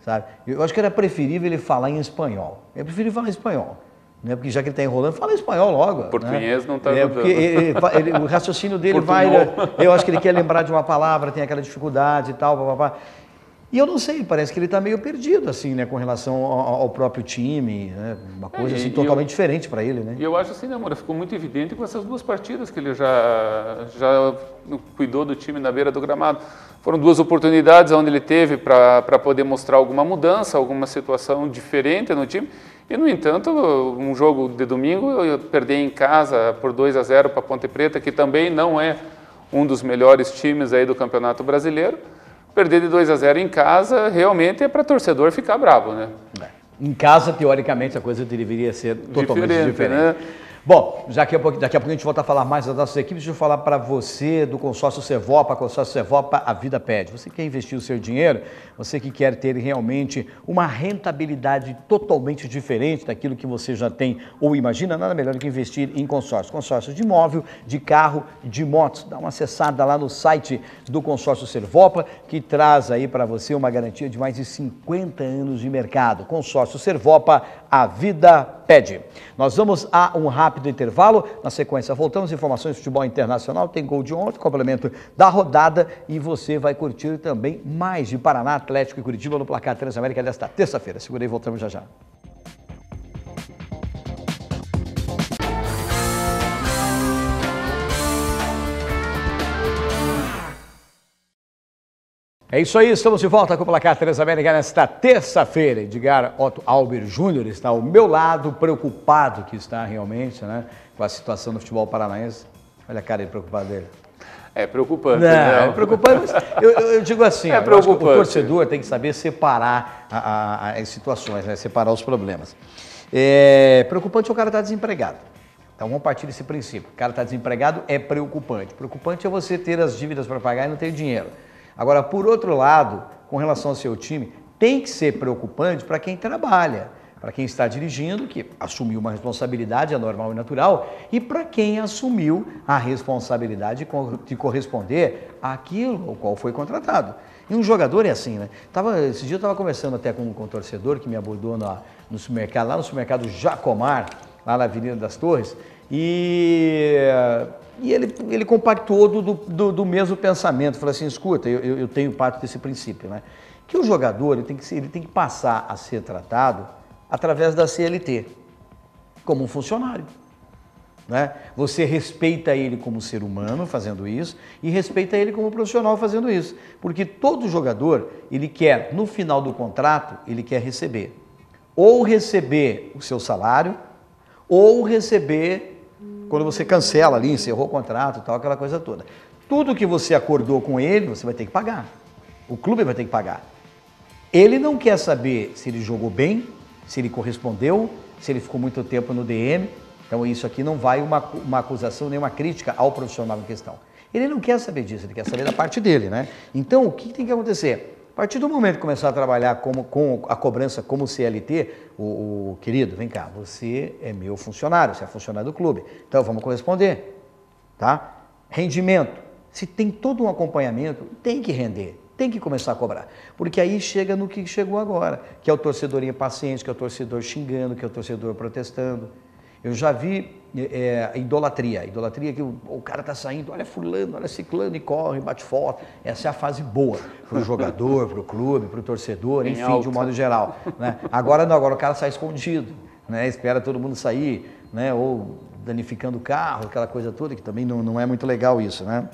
Sabe? Eu acho que era preferível ele falar em espanhol. É preferível falar em espanhol. Né? Porque já que ele está enrolando, fala em espanhol logo. Português, né? Não está ajudando. O raciocínio dele vai... Eu acho que ele quer lembrar de uma palavra, tem aquela dificuldade e tal, papapá. E eu não sei, parece que ele está meio perdido, assim, né, com relação ao próprio time, né, uma coisa assim, totalmente diferente para ele, né? E eu acho assim, né, Moura, ficou muito evidente com essas 2 partidas que ele já cuidou do time na beira do gramado. Foram 2 oportunidades onde ele teve para poder mostrar alguma mudança, alguma situação diferente no time. E, no entanto, um jogo de domingo, eu perdi em casa por 2-0 para a Ponte Preta, que também não é um dos melhores times aí do Campeonato Brasileiro. Perder de 2-0 em casa realmente é para torcedor ficar bravo, né? Em casa, teoricamente, a coisa deveria ser totalmente diferente. Né? Bom, daqui a pouco a gente volta a falar mais das nossas equipes. Deixa eu falar para você do consórcio Servopa. Consórcio Servopa, a vida pede. Você quer investir o seu dinheiro? Você que quer ter realmente uma rentabilidade totalmente diferente daquilo que você já tem ou imagina, nada melhor do que investir em consórcio. Consórcio de imóvel, de carro, de motos. Dá uma acessada lá no site do consórcio Servopa, que traz aí para você uma garantia de mais de 50 anos de mercado. Consórcio Servopa, a vida pede. Nós vamos a um rápido intervalo. Na sequência, voltamos. Informações de futebol internacional. Tem gol de ontem, complemento da rodada. E você vai curtir também mais de Paraná, Atlético e Curitiba no Placar Transamérica desta terça-feira. Segura aí, voltamos já já. É isso aí, estamos de volta com o Placar Transamérica nesta terça-feira. Edgar Otto Albert Júnior está ao meu lado, preocupado que está realmente, né, com a situação do futebol paranaense. Olha a cara de preocupado dele. É preocupante. Não, é preocupante, mas eu digo assim, eu acho que o torcedor tem que saber separar as situações, né, separar os problemas. Preocupante é o cara estar desempregado. Então vamos partir desse princípio. O cara está desempregado é preocupante. Preocupante é você ter as dívidas para pagar e não ter dinheiro. Agora, por outro lado, com relação ao seu time, tem que ser preocupante para quem trabalha, para quem está dirigindo, que assumiu uma responsabilidade, é normal e natural, e para quem assumiu a responsabilidade de corresponder àquilo ao qual foi contratado. E um jogador é assim, né? Esse dia eu estava conversando até com um torcedor que me abordou no supermercado, lá no supermercado Jacomar, lá na Avenida das Torres, e ele compactuou do mesmo pensamento. Falei assim, escuta, eu tenho parte desse princípio, né? Que o jogador ele tem que passar a ser tratado através da CLT, como um funcionário. Né? Você respeita ele como ser humano fazendo isso e respeita ele como profissional fazendo isso. Porque todo jogador, ele quer, no final do contrato, ele quer receber. Ou receber o seu salário, ou receber quando você cancela ali, encerrou o contrato e tal, aquela coisa toda. Tudo que você acordou com ele, você vai ter que pagar. O clube vai ter que pagar. Ele não quer saber se ele jogou bem, se ele correspondeu, se ele ficou muito tempo no DM. Então isso aqui não vai uma acusação nem uma crítica ao profissional em questão. Ele não quer saber disso, ele quer saber da parte dele, né? Então o que tem que acontecer? A partir do momento que começar a trabalhar com a cobrança como CLT, o querido, vem cá, você é meu funcionário, você é funcionário do clube, então vamos corresponder, tá? Rendimento, se tem todo um acompanhamento, tem que render, tem que começar a cobrar, porque aí chega no que chegou agora, que é o torcedor impaciente, que é o torcedor xingando, que é o torcedor protestando. Eu já vi idolatria que o cara tá saindo, olha fulano, olha ciclano e corre, bate foto. Essa é a fase boa para o jogador, para o clube, para o torcedor, enfim, de um modo geral. Né? Agora não, agora o cara sai escondido, né? Espera todo mundo sair, né? Ou danificando o carro, aquela coisa toda, que também não é muito legal isso, né?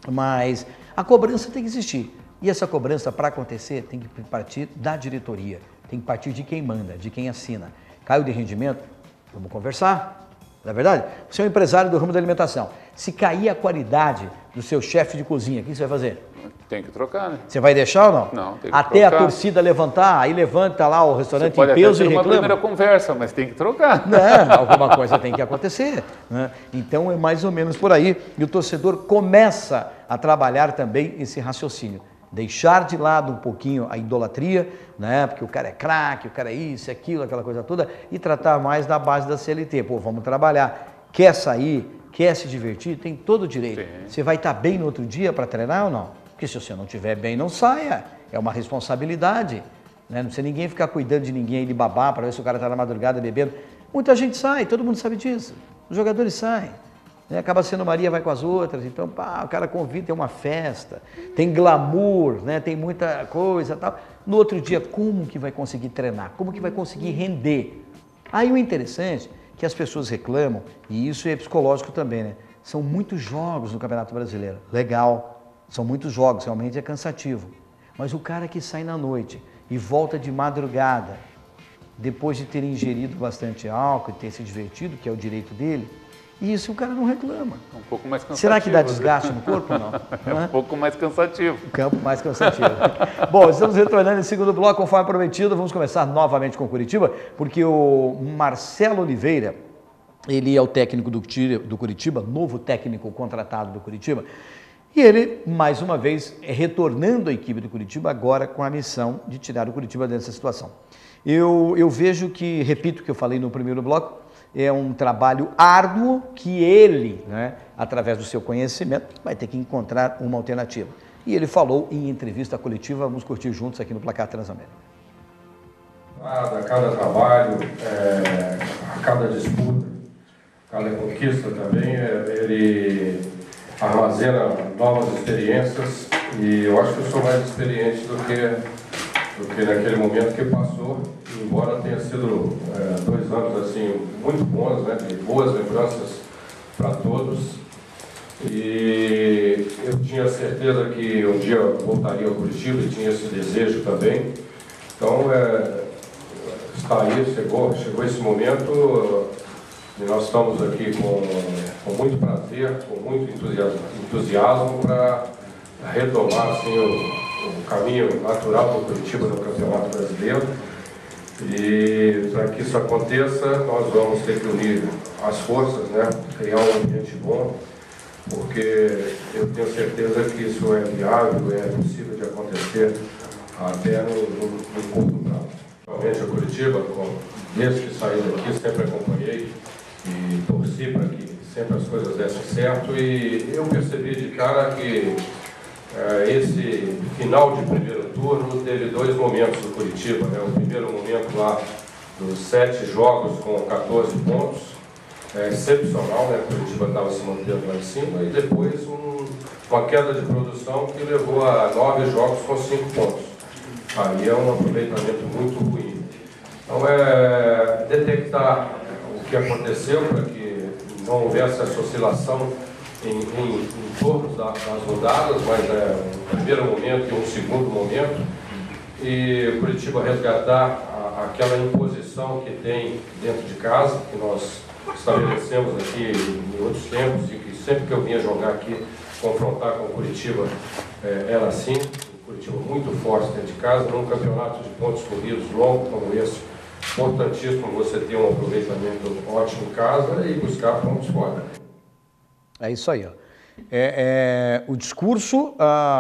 Mas a cobrança tem que existir. E essa cobrança, para acontecer, tem que partir da diretoria, tem que partir de quem manda, de quem assina. Caiu de rendimento? Vamos conversar, não é verdade? Você é um empresário do ramo da alimentação. Se cair a qualidade do seu chefe de cozinha, o que você vai fazer? Tem que trocar, né? Você vai deixar ou não? Não, tem que Até trocar. A torcida levantar, aí levanta lá o restaurante Você em peso e reclama. Uma reclama. primeira conversa, mas tem que trocar. Não, alguma coisa tem que acontecer. Né? Então é mais ou menos por aí. E o torcedor começa a trabalhar também esse raciocínio. Deixar de lado um pouquinho a idolatria, né? Porque o cara é craque, o cara é isso, é aquilo, aquela coisa toda, e tratar mais da base da CLT. Pô, vamos trabalhar. Quer sair, quer se divertir, tem todo o direito. Sim. Você vai estar bem no outro dia para treinar ou não? Porque se você não estiver bem, não saia. É uma responsabilidade. Né? Não precisa ninguém ficar cuidando de ninguém aí de babá para ver se o cara está na madrugada bebendo. Muita gente sai, todo mundo sabe disso. Os jogadores saem. Né? Acaba sendo Maria, vai com as outras. Então, pá, o cara convida, tem uma festa, tem glamour, né? Tem muita coisa e tal. No outro dia, como que vai conseguir treinar? Como que vai conseguir render? Aí o interessante é que as pessoas reclamam, e isso é psicológico também, né? São muitos jogos no Campeonato Brasileiro. Legal, são muitos jogos, realmente é cansativo. Mas o cara que sai na noite e volta de madrugada, depois de ter ingerido bastante álcool e ter se divertido, que é o direito dele, isso o cara não reclama. É um pouco mais cansativo. Será que dá desgaste no corpo ou não? É um pouco mais cansativo. O campo mais cansativo. Bom, estamos retornando em segundo bloco, conforme prometido. Vamos começar novamente com Curitiba, porque o Marcelo Oliveira, ele é o técnico do Curitiba, novo técnico contratado do Curitiba, e ele, mais uma vez, retornando à equipe do Curitiba, agora com a missão de tirar o Curitiba dessa situação. Eu vejo que, repito o que eu falei no primeiro bloco, é um trabalho árduo que ele, né, através do seu conhecimento, vai ter que encontrar uma alternativa. E ele falou em entrevista coletiva, vamos curtir juntos aqui no Placar Transamérica. A cada trabalho, a cada disputa, cada conquista também, ele armazena novas experiências e eu acho que eu sou mais experiente do que naquele momento que passou, embora tenha sido 2 anos assim muito bons, né, de boas lembranças para todos. E eu tinha certeza que um dia eu voltaria ao Curitiba e tinha esse desejo também. Então, está aí, chegou esse momento e nós estamos aqui com muito prazer, com muito entusiasmo para retomar assim, o caminho natural do Curitiba no Campeonato Brasileiro. E para que isso aconteça, nós vamos ter que unir as forças, né? Criar um ambiente bom, porque eu tenho certeza que isso é viável, é possível de acontecer até no curto prazo. Realmente a Curitiba, desde que saí daqui, sempre acompanhei e torci para que sempre as coisas dessem certo, e eu percebi de cara que esse final de primeiro turno teve 2 momentos do Curitiba, né? O primeiro momento lá dos 7 jogos com 14 pontos, excepcional, né? O Curitiba estava se mantendo lá em cima, e depois uma queda de produção que levou a 9 jogos com 5 pontos. Aí é um aproveitamento muito ruim. Então detectar o que aconteceu para que não houvesse essa oscilação em torno das rodadas, mas um primeiro momento e um segundo momento, e Curitiba resgatar aquela imposição que tem dentro de casa, que nós estabelecemos aqui em outros tempos, e que sempre que eu vinha jogar aqui, confrontar com Curitiba, era assim. Curitiba muito forte dentro de casa, num campeonato de pontos corridos longo como esse, importantíssimo você ter um aproveitamento ótimo em casa e buscar pontos fora. É isso aí, ó. O discurso,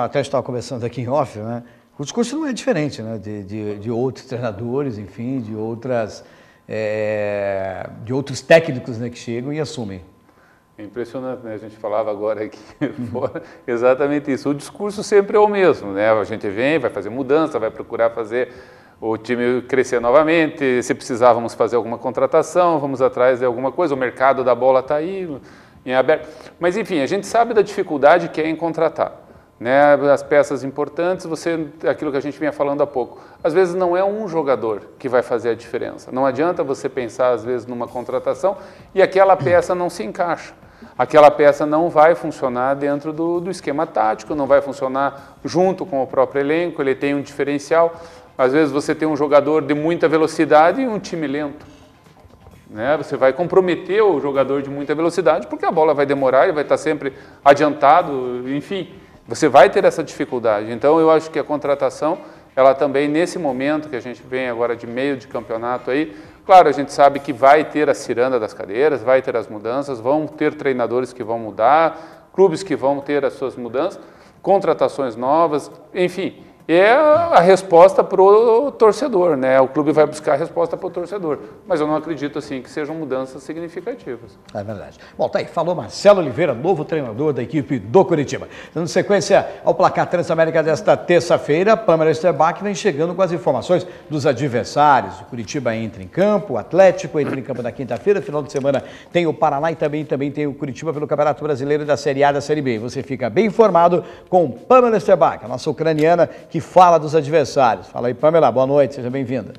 até estava conversando aqui em off, né? O discurso não é diferente, né? De outros treinadores, enfim, de outros técnicos, né, que chegam e assumem. É impressionante, né? A gente falava agora aqui fora, exatamente isso. O discurso sempre é o mesmo, né? A gente vem, vai fazer mudança, vai procurar fazer o time crescer novamente, se precisávamos fazer alguma contratação, vamos atrás de alguma coisa, o mercado da bola está aí, em aberto. Mas, enfim, a gente sabe da dificuldade que é em contratar, né? As peças importantes, aquilo que a gente vinha falando há pouco, às vezes não é um jogador que vai fazer a diferença. Não adianta você pensar, às vezes, numa contratação e aquela peça não se encaixa. Aquela peça não vai funcionar dentro do esquema tático, não vai funcionar junto com o próprio elenco, ele tem um diferencial. Às vezes você tem um jogador de muita velocidade e um time lento, né? Você vai comprometer o jogador de muita velocidade porque a bola vai demorar, ele vai estar sempre adiantado, enfim, você vai ter essa dificuldade. Então eu acho que a contratação, ela também nesse momento que a gente vem agora de meio de campeonato aí, claro, a gente sabe que vai ter a ciranda das cadeiras, vai ter as mudanças, vão ter treinadores que vão mudar, clubes que vão ter as suas mudanças, contratações novas, enfim, é a resposta para o torcedor, né? O clube vai buscar a resposta para o torcedor, mas eu não acredito assim que sejam mudanças significativas. É verdade. Bom, tá aí, falou Marcelo Oliveira, novo treinador da equipe do Curitiba. Dando sequência ao placar Transamérica desta terça-feira, Pamela Esterbach vem chegando com as informações dos adversários. O Curitiba entra em campo, o Atlético entra em campo na quinta-feira, final de semana tem o Paraná e também tem o Curitiba pelo Campeonato Brasileiro da Série A da Série B. Você fica bem informado com Pamela Esterbach, a nossa ucraniana que fala dos adversários. Fala aí, Pamela, boa noite, seja bem-vinda.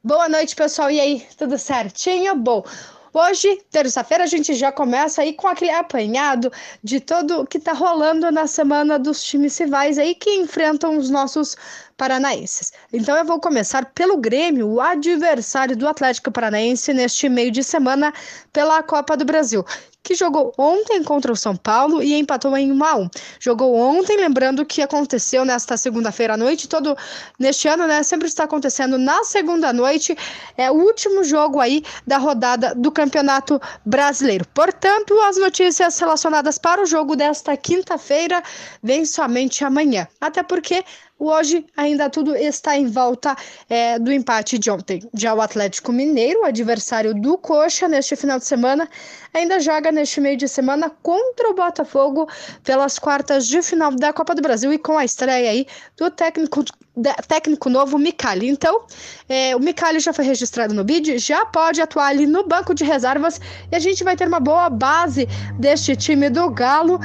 Boa noite, pessoal. E aí, tudo certinho? Bom, hoje, terça-feira, a gente já começa aí com aquele apanhado de tudo o que tá rolando na semana dos times rivais aí que enfrentam os nossos paranaenses. Então eu vou começar pelo Grêmio, o adversário do Atlético Paranaense neste meio de semana pela Copa do Brasil, que jogou ontem contra o São Paulo e empatou em 1-1. Jogou ontem, lembrando que aconteceu nesta segunda-feira à noite, todo neste ano, né, sempre está acontecendo na segunda noite, é o último jogo aí da rodada do Campeonato Brasileiro. Portanto, as notícias relacionadas para o jogo desta quinta-feira vêm somente amanhã, até porque hoje ainda tudo está em volta do empate de ontem. Já o Atlético Mineiro, o adversário do Coxa neste final de semana, ainda joga neste meio de semana contra o Botafogo pelas quartas de final da Copa do Brasil e com a estreia aí do técnico novo, Micali. Então, o Micali já foi registrado no BID, já pode atuar ali no banco de reservas e a gente vai ter uma boa base deste time do Galo,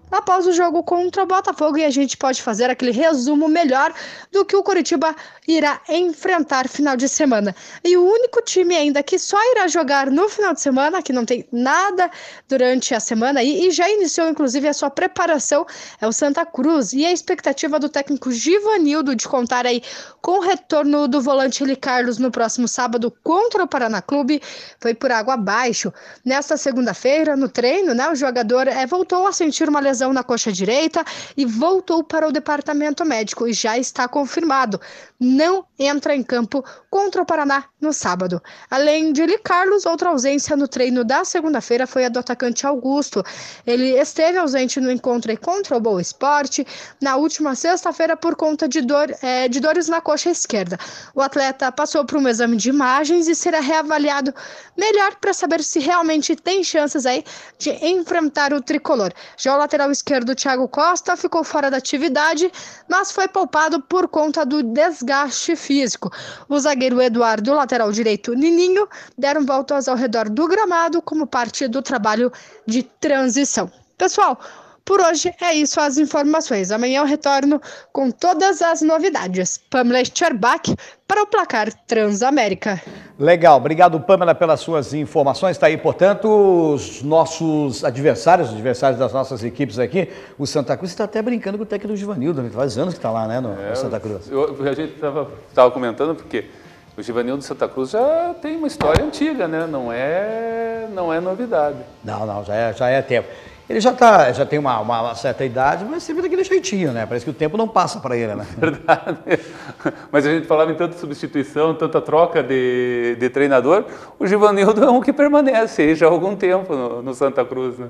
após o jogo contra o Botafogo, e a gente pode fazer aquele resumo melhor do que o Curitiba irá enfrentar final de semana. E o único time ainda que só irá jogar no final de semana, que não tem nada durante a semana e já iniciou inclusive a sua preparação, é o Santa Cruz. E a expectativa do técnico Givanildo de contar aí com o retorno do volante Eli Carlos no próximo sábado contra o Paraná Clube foi por água abaixo. Nesta segunda-feira, no treino, né, o jogador voltou a sentir uma lesão na coxa direita e voltou para o departamento médico e já está confirmado. Não entra em campo contra o Paraná no sábado. Além de Eli Carlos, outra ausência no treino da segunda-feira foi a do atacante Augusto. Ele esteve ausente no encontro contra o Boa Esporte na última sexta-feira por conta de dores na coxa esquerda. O atleta passou por um exame de imagens e será reavaliado melhor para saber se realmente tem chances aí de enfrentar o tricolor. Já o lateral esquerdo Thiago Costa ficou fora da atividade, mas foi poupado por conta do desgaste físico. O zagueiro Eduardo e o lateral direito Nininho deram voltas ao redor do gramado como parte do trabalho de transição. Pessoal, por hoje é isso as informações. Amanhã eu retorno com todas as novidades. Pamela Esterbach para o placar Transamérica. Legal, obrigado Pamela pelas suas informações. Está aí, portanto, os nossos adversários, os adversários das nossas equipes aqui. O Santa Cruz está até brincando com o técnico Givanildo, né? Faz anos que está lá, né, no Santa Cruz. A gente estava comentando porque o Givanildo Santa Cruz já tem uma história antiga, né? Não é novidade. Não, já é tempo. Ele já tem uma certa idade, mas sempre daquele jeitinho, né? Parece que o tempo não passa para ele, né? Verdade. Mas a gente falava em tanta substituição, tanta troca de treinador, o Givanildo é um que permanece aí já há algum tempo no Santa Cruz, né?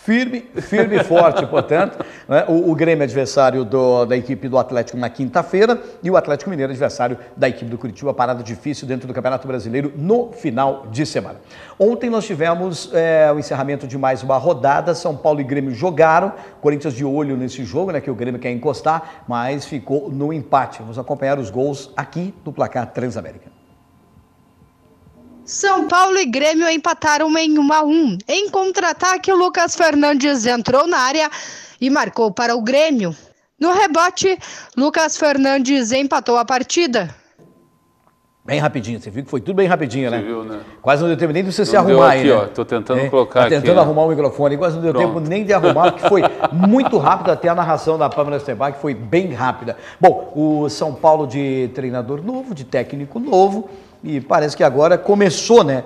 Firme e forte, portanto, né? O Grêmio adversário da equipe do Atlético na quinta-feira e o Atlético Mineiro adversário da equipe do Curitiba, parada difícil dentro do Campeonato Brasileiro no final de semana. Ontem nós tivemos o encerramento de mais uma rodada, São Paulo e Grêmio jogaram, Corinthians de olho nesse jogo, né, que o Grêmio quer encostar, mas ficou no empate. Vamos acompanhar os gols aqui no placar Transamérica. São Paulo e Grêmio empataram em 1-1. Em contra-ataque, o Lucas Fernandes entrou na área e marcou para o Grêmio. No rebote, Lucas Fernandes empatou a partida. Bem rapidinho, você viu que foi tudo bem rapidinho, né? Você viu, né? Quase não deu tempo nem de você se arrumar aí, aqui, né? ó, tô tentando colocar aqui. Tentando arrumar o microfone, quase não deu tempo nem de arrumar, porque foi muito rápido, até a narração da Pamela Esterbach foi bem rápida. Bom, o São Paulo de treinador novo, de técnico novo, e parece que agora começou, né?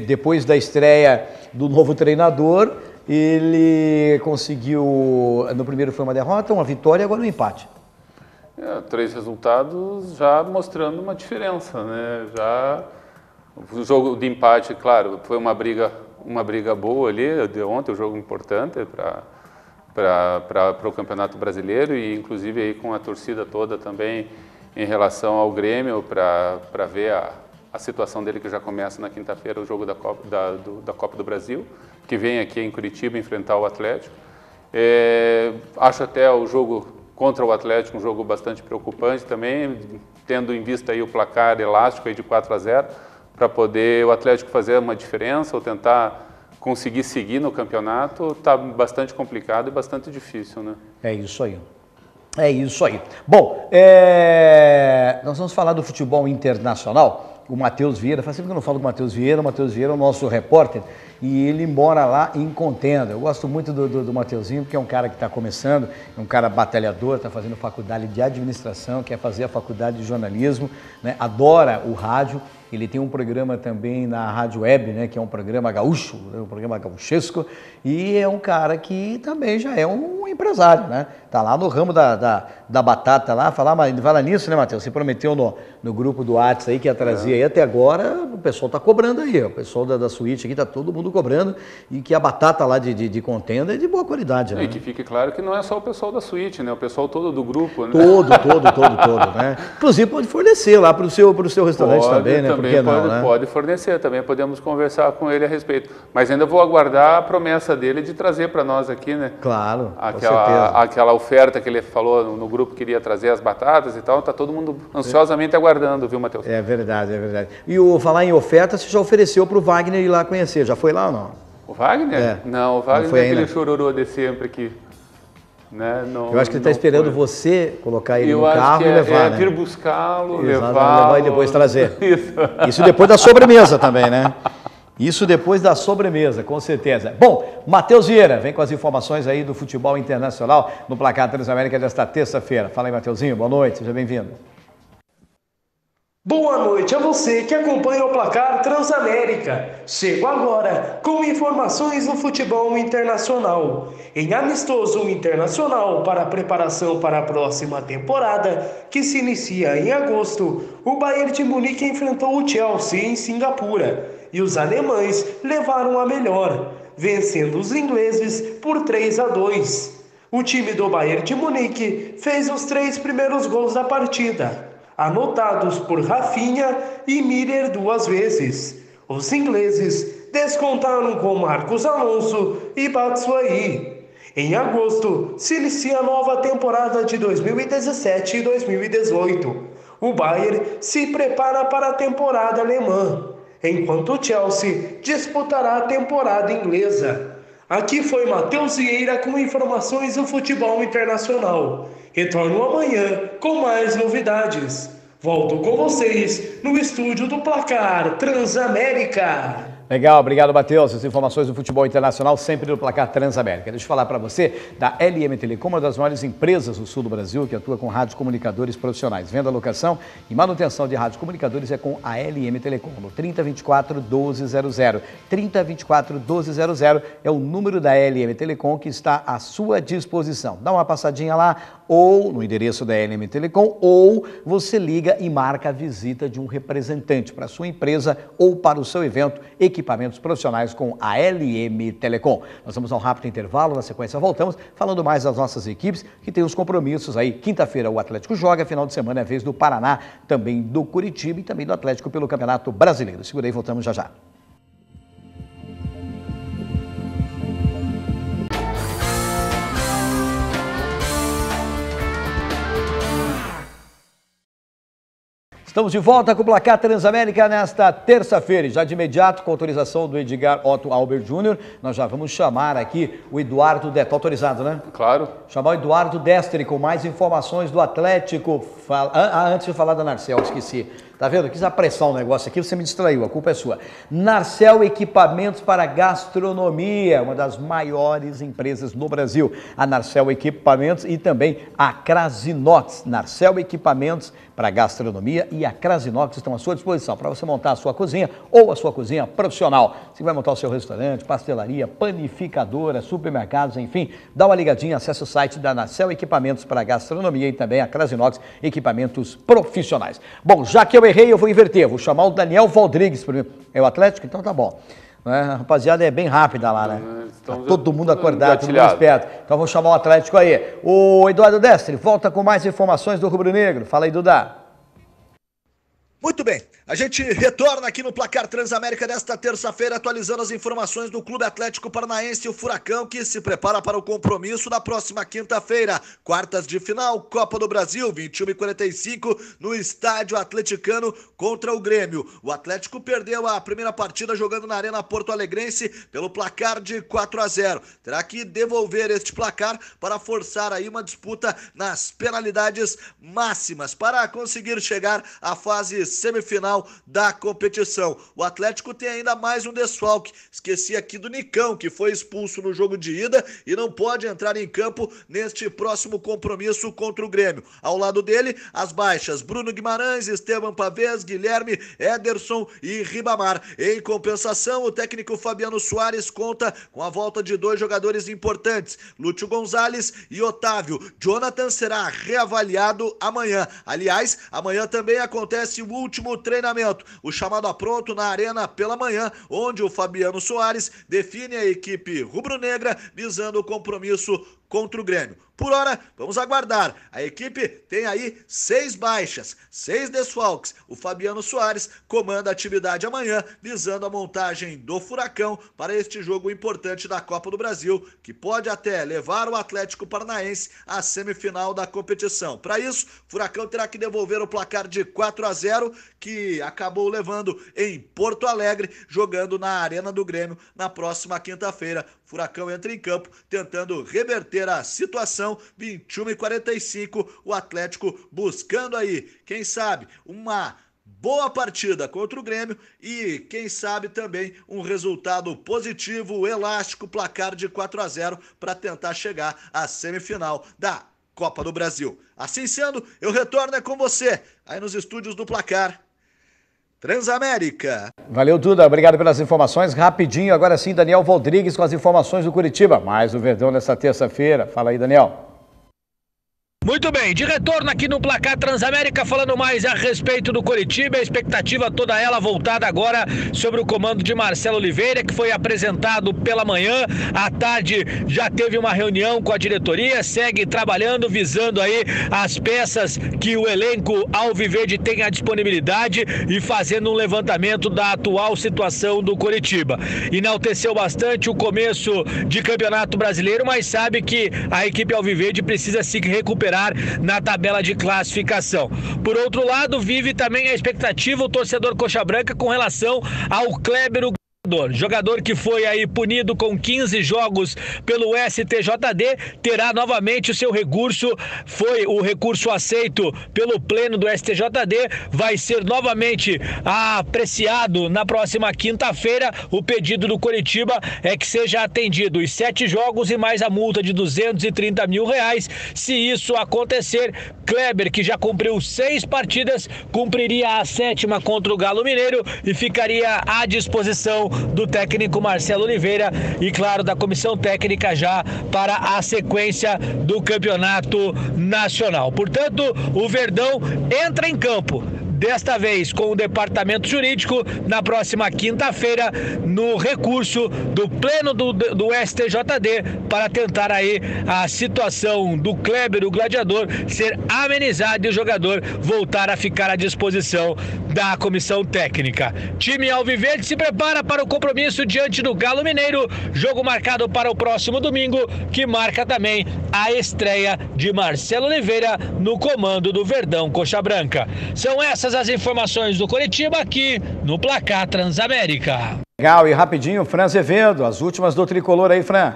Depois da estreia do novo treinador, ele conseguiu, no primeiro foi uma derrota, uma vitória e agora um empate. 3 resultados já mostrando uma diferença, né? Já o jogo de empate, claro, foi uma briga boa ali de ontem, um jogo importante para o Campeonato Brasileiro e inclusive aí com a torcida toda também em relação ao Grêmio para ver a situação dele, que já começa na quinta-feira o jogo da Copa do Brasil, que vem aqui em Curitiba enfrentar o Atlético. Acho até o jogo contra o Atlético um jogo bastante preocupante também, tendo em vista aí o placar elástico aí de 4-0, para poder o Atlético fazer uma diferença ou tentar conseguir seguir no campeonato. Está bastante complicado e bastante difícil, né? É isso aí. É isso aí. Bom, nós vamos falar do futebol internacional. O Matheus Vieira, faz tempo que eu não falo com o Matheus Vieira é o nosso repórter e ele mora lá em Contenda. Eu gosto muito do Matheusinho, porque é um cara que está começando, é um cara batalhador, está fazendo faculdade de administração, quer fazer a faculdade de jornalismo, né? Adora o rádio. Ele tem um programa também na Rádio Web, né, que é um programa gaúcho, um programa gauchesco, e é um cara que também já é um empresário, né? Tá lá no ramo da batata lá, fala nisso, né, Matheus? Você prometeu no grupo do WhatsApp aí que ia trazer aí, até agora o pessoal tá cobrando aí, ó, o pessoal da suíte aqui tá todo mundo cobrando, e que a batata lá de Contenda é de boa qualidade, né? E que fique claro que não é só o pessoal da suíte, né? O pessoal todo do grupo, né? Todo, né? Inclusive pode fornecer lá pro seu restaurante também, né? Pode fornecer, também podemos conversar com ele a respeito. Mas ainda vou aguardar a promessa dele de trazer para nós aqui, né? Claro, aquela oferta que ele falou no grupo que iria trazer as batatas e tal, tá todo mundo ansiosamente aguardando, viu, Matheus? É verdade. E falar em oferta, você já ofereceu para o Wagner ir lá conhecer, já foi lá ou não? O Wagner? Não, o Wagner é aquele chororô de sempre aqui. Né? Eu acho que ele está esperando você colocar ele no carro e levar, né? Vir buscá-lo, levar e depois trazer. Isso depois da sobremesa também, né? Isso depois da sobremesa, com certeza. Bom, Matheus Vieira, vem com as informações aí do futebol internacional no Placar Transamérica desta terça-feira. Fala aí, Matheusinho, boa noite, seja bem-vindo. Boa noite a você que acompanha o Placar Transamérica. Chego agora com informações do futebol internacional. Em amistoso internacional para a preparação para a próxima temporada, que se inicia em agosto, o Bayern de Munique enfrentou o Chelsea em Singapura e os alemães levaram a melhor, vencendo os ingleses por 3-2. O time do Bayern de Munique fez os 3 primeiros gols da partida, anotados por Rafinha e Miller 2 vezes. Os ingleses descontaram com Marcos Alonso e Batshuayi. Em agosto, se inicia a nova temporada de 2017 e 2018. O Bayern se prepara para a temporada alemã, enquanto o Chelsea disputará a temporada inglesa. Aqui foi Matheus Vieira com informações do futebol internacional. Retorno amanhã com mais novidades. Volto com vocês no estúdio do Placar Transamérica. Legal, obrigado, Matheus. As informações do futebol internacional sempre no Placar Transamérica. Deixa eu falar para você da LM Telecom, uma das maiores empresas do sul do Brasil, que atua com rádios comunicadores profissionais. Venda, locação e manutenção de rádios comunicadores é com a LM Telecom, no 3024-1200. 3024-1200 é o número da LM Telecom que está à sua disposição. Dá uma passadinha lá, ou no endereço da LM Telecom, ou você liga e marca a visita de um representante para a sua empresa ou para o seu evento, equipamentos profissionais com a LM Telecom. Nós vamos a um rápido intervalo, na sequência voltamos, falando mais das nossas equipes, que tem os compromissos aí. Quinta-feira o Atlético joga, final de semana é a vez do Paraná, também do Curitiba e também do Atlético pelo Campeonato Brasileiro. Segura aí, voltamos já. Estamos de volta com o Placar Transamérica nesta terça-feira. Já de imediato, com autorização do Edgar Otto Albert Júnior, nós já vamos chamar aqui o Eduardo Destri. Está autorizado, né? Claro. Chamar o Eduardo Destri com mais informações do Atlético. Antes de falar da Narcel, esqueci. Tá vendo? Quis apressar um negócio aqui, você me distraiu, a culpa é sua. Narcel Equipamentos para Gastronomia, uma das maiores empresas no Brasil. A Narcel Equipamentos e também a Crasinox. Narcel Equipamentos para Gastronomia e a Crasinox estão à sua disposição para você montar a sua cozinha ou a sua cozinha profissional. Você vai montar o seu restaurante, pastelaria, panificadora, supermercados, enfim, dá uma ligadinha, acesse o site da Narcel Equipamentos para Gastronomia e também a Crasinox Equipamentos Profissionais. Bom, já que eu errei, eu vou inverter, vou chamar o Daniel Valdrigues primeiro. É o Atlético? Então tá bom. né? A rapaziada é bem rápida lá, né? Tá todo mundo acordado, todo mundo engatilhado. esperto. Então vamos chamar o Atlético aí. O Eduardo Destre volta com mais informações do Rubro Negro. Fala aí, Duda. Muito bem, a gente retorna aqui no Placar Transamérica desta terça-feira, atualizando as informações do Clube Atlético Paranaense e o Furacão, que se prepara para o compromisso da próxima quinta-feira, quartas de final, Copa do Brasil, 21h45, no Estádio Atleticano contra o Grêmio. O Atlético perdeu a primeira partida jogando na Arena Porto Alegrense pelo placar de 4-0. Terá que devolver este placar para forçar aí uma disputa nas penalidades máximas, para conseguir chegar à fase semifinal da competição. O Atlético tem ainda mais um desfalque. Esqueci aqui do Nicão, que foi expulso no jogo de ida e não pode entrar em campo neste próximo compromisso contra o Grêmio. Ao lado dele, as baixas: Bruno Guimarães, Esteban Pavés, Guilherme, Ederson e Ribamar. Em compensação, o técnico Fabiano Soares conta com a volta de 2 jogadores importantes, Lúcio Gonzalez e Otávio. Jonathan será reavaliado amanhã. Aliás, amanhã também acontece o último treinamento, o chamado a pronto na Arena pela manhã, onde o Fabiano Soares define a equipe rubro-negra visando o compromisso contra o Grêmio. Por hora, vamos aguardar. A equipe tem aí 6 baixas, 6 desfalques. O Fabiano Soares comanda a atividade amanhã, visando a montagem do Furacão para este jogo importante da Copa do Brasil, que pode até levar o Atlético Paranaense à semifinal da competição. Para isso, o Furacão terá que devolver o placar de 4-0, que acabou levando em Porto Alegre, jogando na Arena do Grêmio na próxima quinta-feira. Furacão entra em campo tentando reverter a situação. 21h45, o Atlético buscando aí, quem sabe, uma boa partida contra o Grêmio e, quem sabe, também um resultado positivo, elástico, placar de 4-0 para tentar chegar à semifinal da Copa do Brasil. Assim sendo, eu retorno com você aí nos estúdios do Placar Transamérica. Valeu, Duda. Obrigado pelas informações. Rapidinho, agora sim, Daniel Rodrigues com as informações do Curitiba. Mais o Verdão nessa terça-feira. Fala aí, Daniel. Muito bem, de retorno aqui no Placar Transamérica, falando mais a respeito do Coritiba, a expectativa toda ela voltada agora sobre o comando de Marcelo Oliveira, que foi apresentado pela manhã. À tarde já teve uma reunião com a diretoria, segue trabalhando, visando aí as peças que o elenco alviverde tem à disponibilidade e fazendo um levantamento da atual situação do Coritiba. Enalteceu bastante o começo de Campeonato Brasileiro, mas sabe que a equipe alviverde precisa se recuperar na tabela de classificação. Por outro lado, vive também a expectativa o torcedor coxa branca com relação ao Kleber, jogador que foi aí punido com 15 jogos pelo STJD, terá novamente o seu recurso, foi o recurso aceito pelo pleno do STJD, vai ser novamente apreciado na próxima quinta-feira. O pedido do Coritiba é que seja atendido os 7 jogos e mais a multa de R$230 mil. Se isso acontecer, Kleber, que já cumpriu 6 partidas, cumpriria a 7ª contra o Galo Mineiro e ficaria à disposição do técnico Marcelo Oliveira e, claro, da comissão técnica já para a sequência do campeonato nacional. Portanto, o Verdão entra em campo, desta vez com o departamento jurídico, na próxima quinta-feira, no recurso do pleno do STJD, para tentar aí a situação do Kleber, o gladiador, ser amenizada e o jogador voltar a ficar à disposição da comissão técnica. Time alviverde se prepara para o compromisso diante do Galo Mineiro, jogo marcado para o próximo domingo, que marca também a estreia de Marcelo Oliveira no comando do Verdão Coxa Branca. São essas as informações do Coritiba aqui no Placar Transamérica. Legal, e rapidinho, Fran Azevedo, as últimas do Tricolor aí, Fran.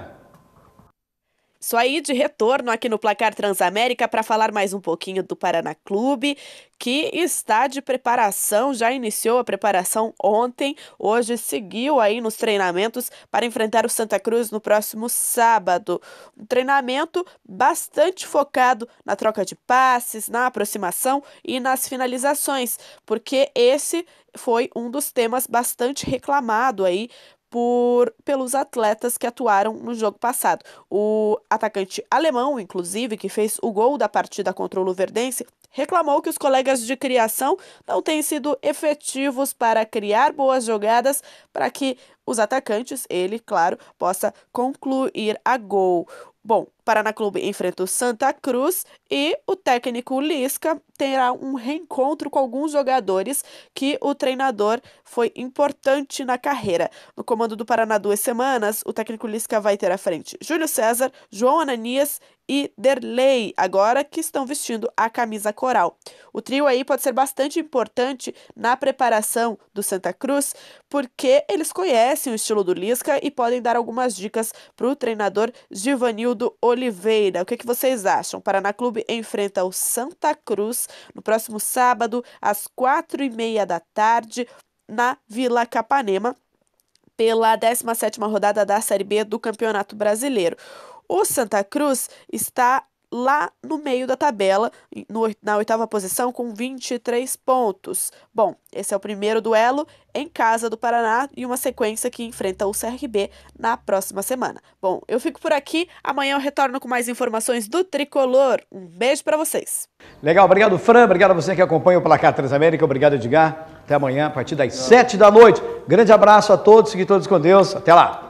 Isso aí, de retorno aqui no Placar Transamérica para falar mais um pouquinho do Paraná Clube, que está de preparação, já iniciou a preparação ontem, hoje seguiu aí nos treinamentos para enfrentar o Santa Cruz no próximo sábado. Um treinamento bastante focado na troca de passes, na aproximação e nas finalizações, porque esse foi um dos temas bastante reclamado aí pelos atletas que atuaram no jogo passado. O atacante alemão, inclusive, que fez o gol da partida contra o Luverdense, reclamou que os colegas de criação não têm sido efetivos para criar boas jogadas para que os atacantes, ele, claro, possa concluir a gol. Bom, Paraná Clube enfrenta o Santa Cruz e o técnico Lisca terá um reencontro com alguns jogadores que o treinador foi importante na carreira. No comando do Paraná 2 semanas, o técnico Lisca vai ter à frente Júlio César, João Ananias e Derlei, agora que estão vestindo a camisa coral. O trio aí pode ser bastante importante na preparação do Santa Cruz, porque eles conhecem o estilo do Lisca e podem dar algumas dicas para o treinador Givanildo Oliveira. O que vocês acham? Paraná Clube enfrenta o Santa Cruz no próximo sábado, às 4h30 da tarde, na Vila Capanema, pela 17ª rodada da Série B do Campeonato Brasileiro. O Santa Cruz está lá no meio da tabela, na 8ª posição, com 23 pontos. Bom, esse é o primeiro duelo em casa do Paraná e uma sequência que enfrenta o CRB na próxima semana. Bom, eu fico por aqui. Amanhã eu retorno com mais informações do Tricolor. Um beijo para vocês. Legal, obrigado, Fran. Obrigado a você que acompanha o Placar Transamérica. Obrigado, Edgar. Até amanhã, a partir das 7 da noite. Grande abraço a todos. Fiquem todos com Deus. Até lá.